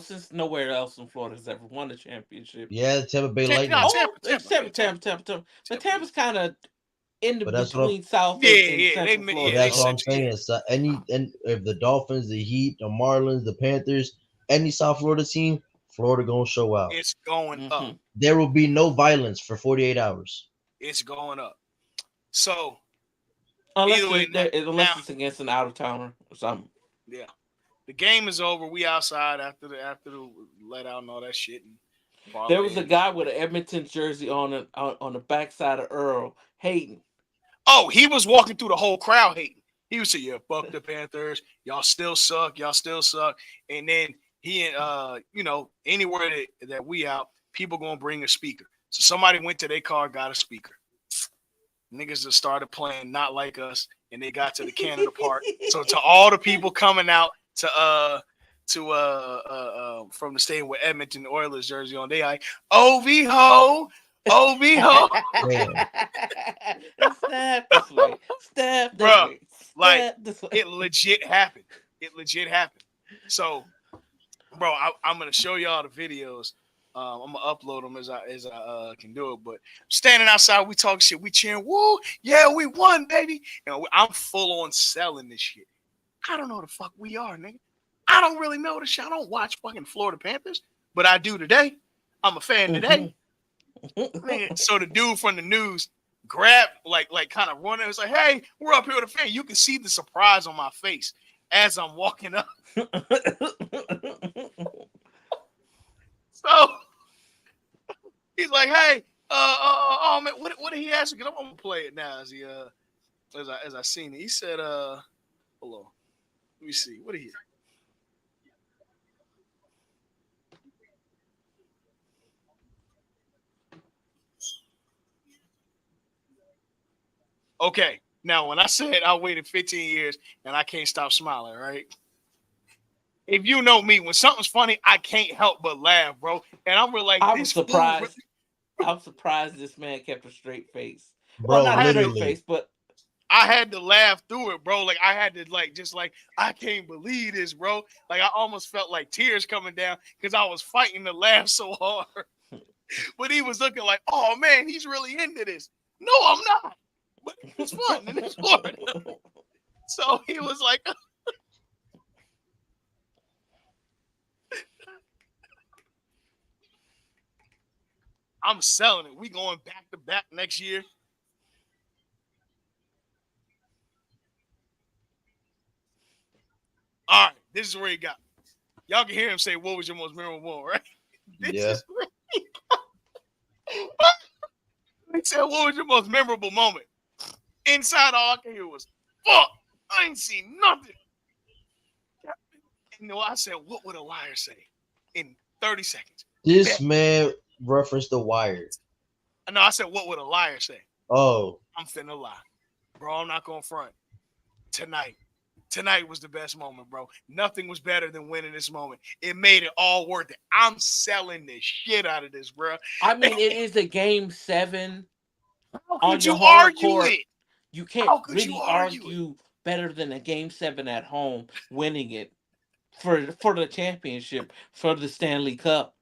since nowhere else in Florida has ever won a championship. Yeah, the Tampa Bay No, Lightning. Oh, Tampa. except Tampa. But Tampa's kind of in the But that's what I'm, between South and Yeah, Central but Florida, they that's what so I'm said yeah. saying. So and if the Dolphins, the Heat, the Marlins, the Panthers, any South Florida team, Florida gonna show out. It's going up. hmm There will be no violence for 48 hours. It's going up. So unless either way, now it's against an out of towner or something. yeah, the game is over. We outside after the let out and all that shit and There was a parlaying. guy with an Edmonton jersey on the backside of Earl hating. Oh, he was walking through the whole crowd hating. He was saying, "Yeah, fuck the Panthers. Y'all still suck. Y'all still suck." And then he, anywhere that we out, people gonna bring a speaker. So somebody went to their car, got a speaker. Niggas just started playing "Not Like Us," and they got to the Canada part. So to all the people coming out to from the stadium with Edmonton Oilers jersey on, they like OV ho, OV ho, Man, Step this way. Step this bro. way. Like Step this way. it legit happened. It legit happened. So, bro, I'm gonna show y'all the videos. I'm gonna upload them as I can do it. But standing outside, we talk shit, we cheering, woo, yeah, we won, baby. I'm full on selling this shit. I don't know the fuck we are, nigga. I don't really know the shit. I don't watch fucking Florida Panthers, but I do today. I'm a fan today. Nigga. So the dude from the news grabbed, like kind of running. It was like, hey, we're up here with a fan. You can see the surprise on my face as I'm walking up. So he's like, hey, oh man, what did he ask? Because I'm gonna play it now as I seen it. He said, hold on, let me see. What did he? Okay, now when I said I waited 15 years and I can't stop smiling, right? If you know me, when something's funny, I can't help but laugh, bro. And I'm really like, I was this fool. surprised. I'm surprised this man kept a straight face. Well, bro, not I a had to, straight literally. face, but I had to laugh through it, bro. Like I had to just like I can't believe this, bro. Like I almost felt like tears coming down because I was fighting to laugh so hard. But he was looking like, oh man, he's really into this. No, I'm not. But it's fun and it's Florida. So he was like, I'm selling it. We going back to back next year. All right, this is where he got me. Y'all can hear him say, what was your most memorable moment, right? This Yeah. is where he said, what was your most memorable moment? Inside, all I can hear was, fuck, I ain't seen nothing. You know, I said, what would a liar say in 30 seconds? This Bet. man referenced the Wire. No, I said, what would a liar say? Oh, I'm finna lie. Bro, I'm not going to front. Tonight. Tonight was the best moment, bro. Nothing was better than winning this moment. It made it all worth it. I'm selling the shit out of this, bro. I mean, it is a game 7 How on could your you home argue court. it? You can't How could you really argue it? argue better than a game 7 at home, winning it for the championship for the Stanley Cup.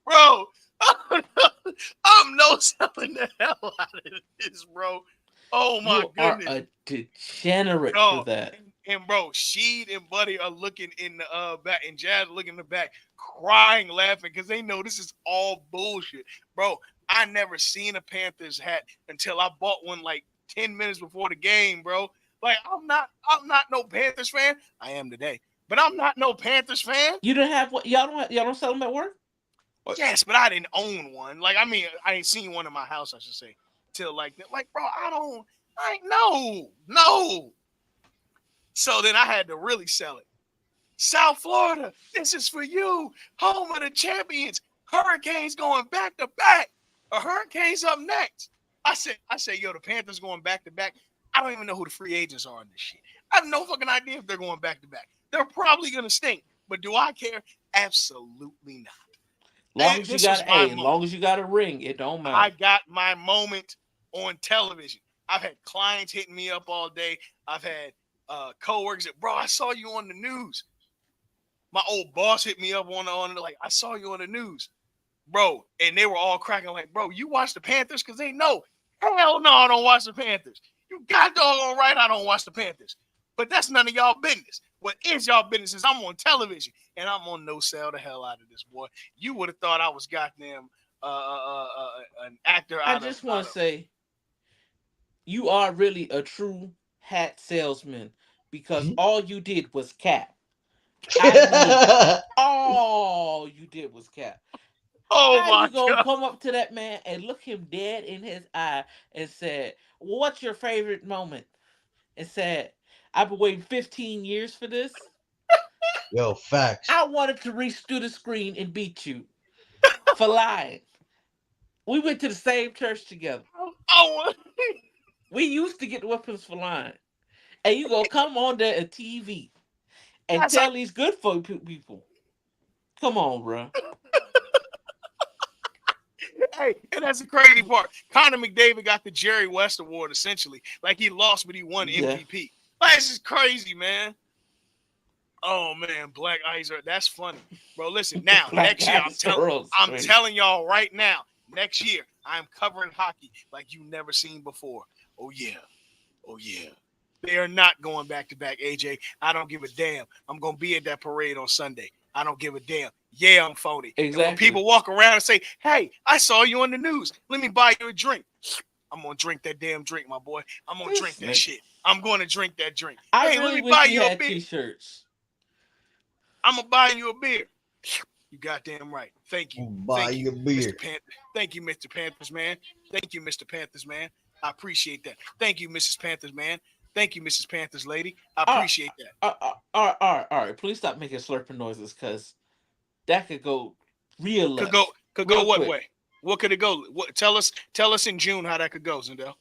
Bro, I'm no selling the hell out of this, bro. Oh my You are goodness. a degenerate for No. that. And bro, Sheed and Buddy are looking in the back, and Jazz looking in the back, crying, laughing because they know this is all bullshit, bro. I never seen a Panthers hat until I bought one like 10 minutes before the game, bro. Like I'm not no Panthers fan. I am today, but I'm not no Panthers fan. You don't have what y'all don't sell them at work. Yes, but I didn't own one. Like I mean, I ain't seen one in my house. I should say till like bro, I ain't no. So then I had to really sell it. South Florida, this is for you. Home of the champions. Hurricanes going back to back. A Hurricanes up next. I said, yo, the Panthers going back to back. I don't even know who the free agents are in this shit. I have no fucking idea if they're going back to back. They're probably gonna stink. But do I care? Absolutely not. Long as you This was got my a, moment. long as you got a ring, it don't I matter. got my moment on television. I've had clients hitting me up all day. I've had coworkers that, bro, I saw you on the news. My old boss hit me up on like, I saw you on the news, bro, and they were all cracking like, bro, you watch the Panthers? Because they know, hell no, I don't watch the Panthers. You got doggone right, I don't watch the Panthers. But that's none of y'all business. What is y'all business is I'm on television and I'm on no sell the hell out of this, boy. You would have thought I was goddamn an actor I out of just want to say you are really a true hat salesman because all you did was cap. I mean, all you did was cap. oh How my you gonna god, come up to that man and look him dead in his eye and said, "What's your favorite moment?" And said, "I've been waiting 15 years for this." Yo, facts. I wanted to reach through the screen and beat you for lying. We went to the same church together. Oh, We used to get weapons for lying. And you gonna come on there at TV and that's how, tell these good folk people. Come on, bro. hey, and that's the crazy part. Connor McDavid got the Jerry West Award essentially. Like he lost, but he won Yeah. MVP. Like, this is crazy, man. Oh man, Black Ice. That's funny, bro. Listen, now Black next year, guys girls. I'm telling y'all right now. Next year, I'm covering hockey like you never seen before. Oh yeah, oh yeah. They are not going back to back, AJ. I don't give a damn. I'm gonna be at that parade on Sunday. I don't give a damn. Yeah, I'm phony. And when Exactly. people walk around and say, "Hey, I saw you on the news. Let me buy you a drink," I'm gonna drink that damn drink, my boy. I'm gonna drink This that nigga. shit. I'm going to drink that drink. I Hey, let really me wish buy we you a had beer. t-shirts. I'm gonna buy you a beer. You goddamn right. Thank you. Buy Thank you you, a beer. Mr. Panther. Thank you, Mr. Panthers, man. Thank you, Mr. Panthers, man. I appreciate that. Thank you, Mrs. Panthers, man. Thank you, Mrs. Panthers, lady. I All right, appreciate that. all right. Please stop making slurping noises, because that could go real Could go, left, could go real what quick. way? What could it go? What? Tell us in June how that could go, Zendel.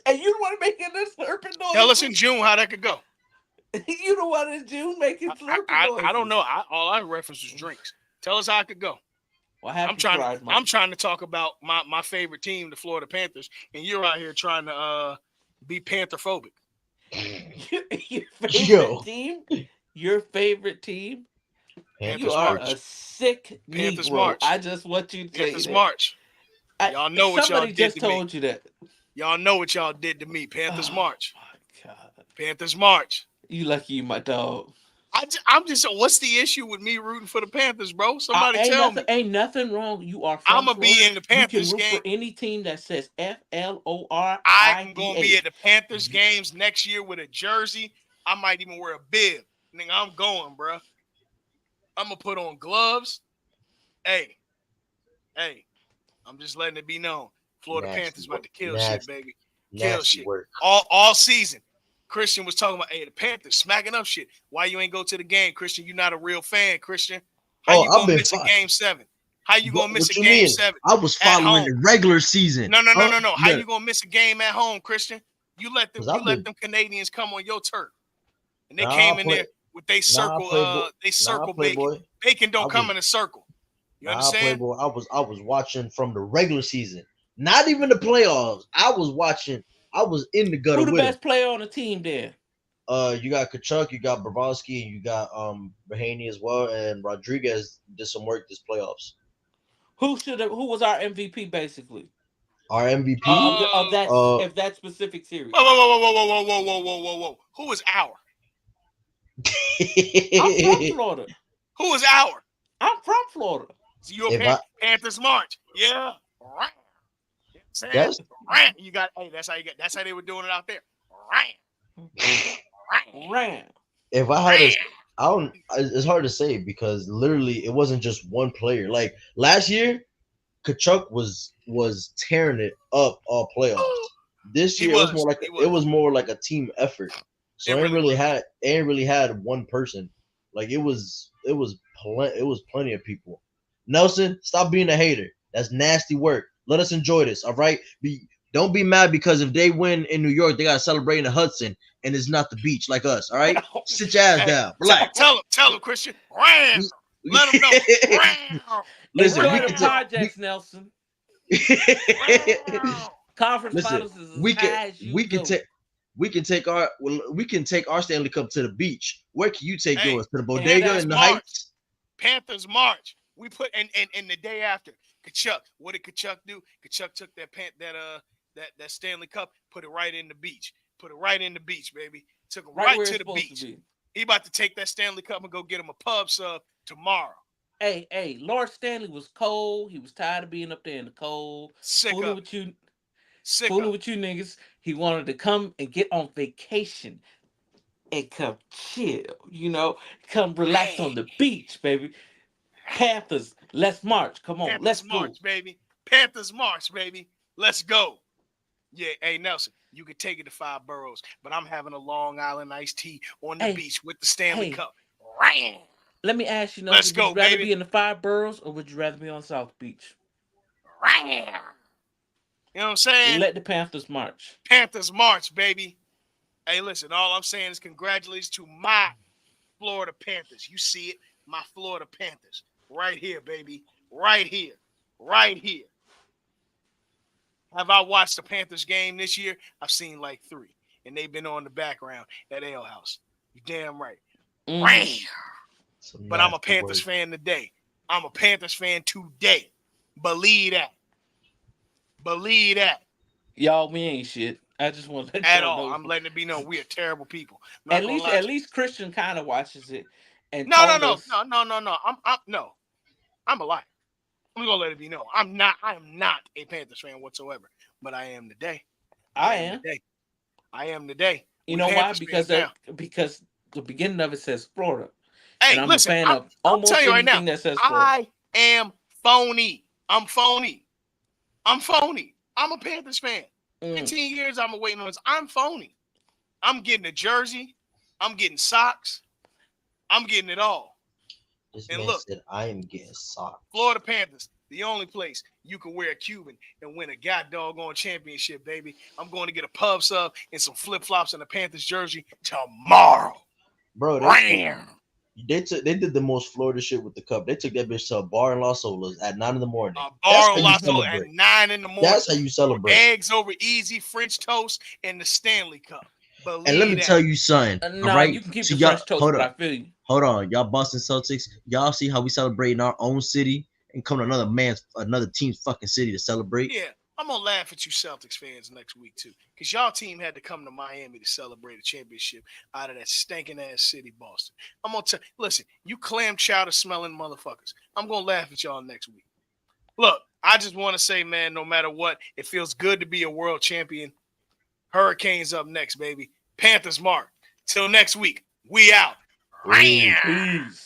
And you don't want to make any slurping Tell us in noises. June how that could go. You don't want to June making slurping I don't noises. know. All I referenced was drinks. Tell us how it could go. Well, happy Pride I'm Month. trying to talk about my favorite team, the Florida Panthers, and you're out here trying to be Panther-phobic. Your favorite Yo, team? Your favorite team? You Panthers are March. a sick Panthers Negro. March. I just want you to say Panthers that. March. Y'all know what y'all Somebody did just to me. told you that. Y'all know what y'all did to me. Panthers Oh March. my God. Panthers March. You lucky you my dog. I'm just. What's the issue with me rooting for the Panthers, bro? Somebody tell me. Ain't nothing wrong. You are I'm from gonna be Florida. in the You can Panthers root game. for any team that says I'm gonna be FLORIDA. at the Panthers games next year with a jersey. I might even wear a bib. Nigga, I'm going, bro. I'm gonna put on gloves. Hey, hey. I'm just letting it be known. Florida nasty Panthers about work. to kill shit, Nasty, baby. Kill nasty shit. work. All season. Christian was talking about, hey, the Panthers smacking up shit. Why you ain't go to the game, Christian? You're not a real fan, Christian. How Oh, you I've gonna been miss a fine. game 7? How you gonna miss a What you game mean? 7 I was at following home? the regular season. No. Huh? How Yeah, you gonna miss a game at home, Christian? You let because I've been. them Canadians come on your turf. And they Nah, I came in play. there with they Nah, circle, playboy. Nah, bacon. playboy. Bacon I don't come was. in a circle. You Nah, understand? playboy. I was watching from the regular season, not even the playoffs. I was watching. I was in the gutter Who the with him. best player on the team then? You got Kachuk, you got Bobrovsky, and you got Mahaney as well, and Rodriguez did some work this playoffs. Who was our MVP basically? Our MVP, uh, Of that specific series. Whoa. Who is our? I'm from Florida. Who is our? I'm from Florida. So you're if I Panthers March. Yeah. Right. You know what I'm saying? that's Right. You got, hey, that's how they were doing it out there. Right. Ran. if I had a, Right. I don't. It's hard to say because literally it wasn't just one player. Like last year, Kachuk was tearing it up all playoffs. This He year was. He it was. was more like a team effort. So It really was. it ain't really had one person. Like it was plenty of people. Nelson, stop being a hater. That's nasty work. Let us enjoy this, all right? Don't be mad because if they win in New York, they gotta celebrate in the Hudson and it's not the beach like us, all right? Sit your ass Hey, down. Relax. tell him, Christian. Ram. Let him know. Ram. Listen, Enjoy we the can take projects, Nelson. Ram. Conference listen, finals is as we can high as you we can go. take we can take our Stanley Cup to the beach. Where can you take Hey, yours? To the bodega Panthers in the March. Heights? Panthers March. We put and the day after, Kachuk. What did Kachuk do? Kachuk took that Stanley Cup, put it right in the beach. Put it right in the beach, baby. Took it Right right where to it's the supposed to beach. be. He about to take that Stanley Cup and go get him a pub sub tomorrow. Hey, Lord Stanley was cold. He was tired of being up there in the cold, Sick fooling of it. with you, Sick of fooling it. with you niggas. He wanted to come and get on vacation and come chill, come relax Hey, on the beach, baby. Panthers, let's march. Come on, let's Panthers go. March, baby. Panthers March, baby. Let's go. Yeah, hey Nelson, you can take it to 5 boroughs, but I'm having a Long Island iced tea on the Hey, beach with the Stanley hey, Cup. Let me ask you, Let's Knuckles, would go, you rather baby. be in the five boroughs or would you rather be on South Beach? You know what I'm saying? Let the Panthers march. Panthers march, baby. Hey, listen, all I'm saying is congratulations to my Florida Panthers. You see it, my Florida Panthers. Right here, baby. Right here. Right here. Have I watched the Panthers game this year? I've seen like 3. And they've been on the background at Ale House. You damn right. Mm-hmm. But I'm a nasty Panthers words. fan today. I'm a Panthers fan today. Believe that. Believe that. Y'all, we ain't shit. I just want to let At y'all all. know. I'm letting it be known we are terrible people. I'm not At gonna least, lie at to you. least Christian kind of watches it and No, no, told no, us. no, no, no, no. I'm no. I'm a liar. I'm gonna let it be known. I am not a Panthers fan whatsoever. But I am today. I I am am. today. I am today. You We know why? Panthers Because fans now. because the beginning of it says Florida, and Hey, I'm a listen, fan of I'm almost telling you right now, anything that says Florida. I am phony. I'm phony. I'm phony. I'm a Panthers fan. Mm. 15 years I'm waiting on this. I'm phony. I'm getting a jersey. I'm getting socks. I'm getting it all. This And man look, said, I am getting socks. Florida Panthers, the only place you can wear a Cuban and win a god doggone championship, baby. I'm going to get a pub sub and some flip flops and a Panthers jersey tomorrow. Bro, Ram. they did the most Florida shit with the cup. They took that bitch to a bar in Los Olas at 9 in the morning. A That's bar how on you Las Vegas at celebrate. 9 in the morning. That's how you celebrate. Eggs over easy, French toast, and the Stanley Cup. And let Believe me that. tell you something. All Nah, right. you can keep So the y'all French toast, hold but up. I feel you. Hold on. Y'all Boston Celtics. Y'all see how we celebrate in our own city and come to another team's fucking city to celebrate? Yeah, I'm gonna laugh at you Celtics fans next week too, because y'all team had to come to Miami to celebrate a championship out of that stinking ass city, Boston. I'm gonna listen, you clam chowder smelling motherfuckers. I'm gonna laugh at y'all next week. Look, I just want to say, man, no matter what, it feels good to be a world champion. Hurricanes up next, baby. Panthers mark. Till next week, we out. Peace. Peace.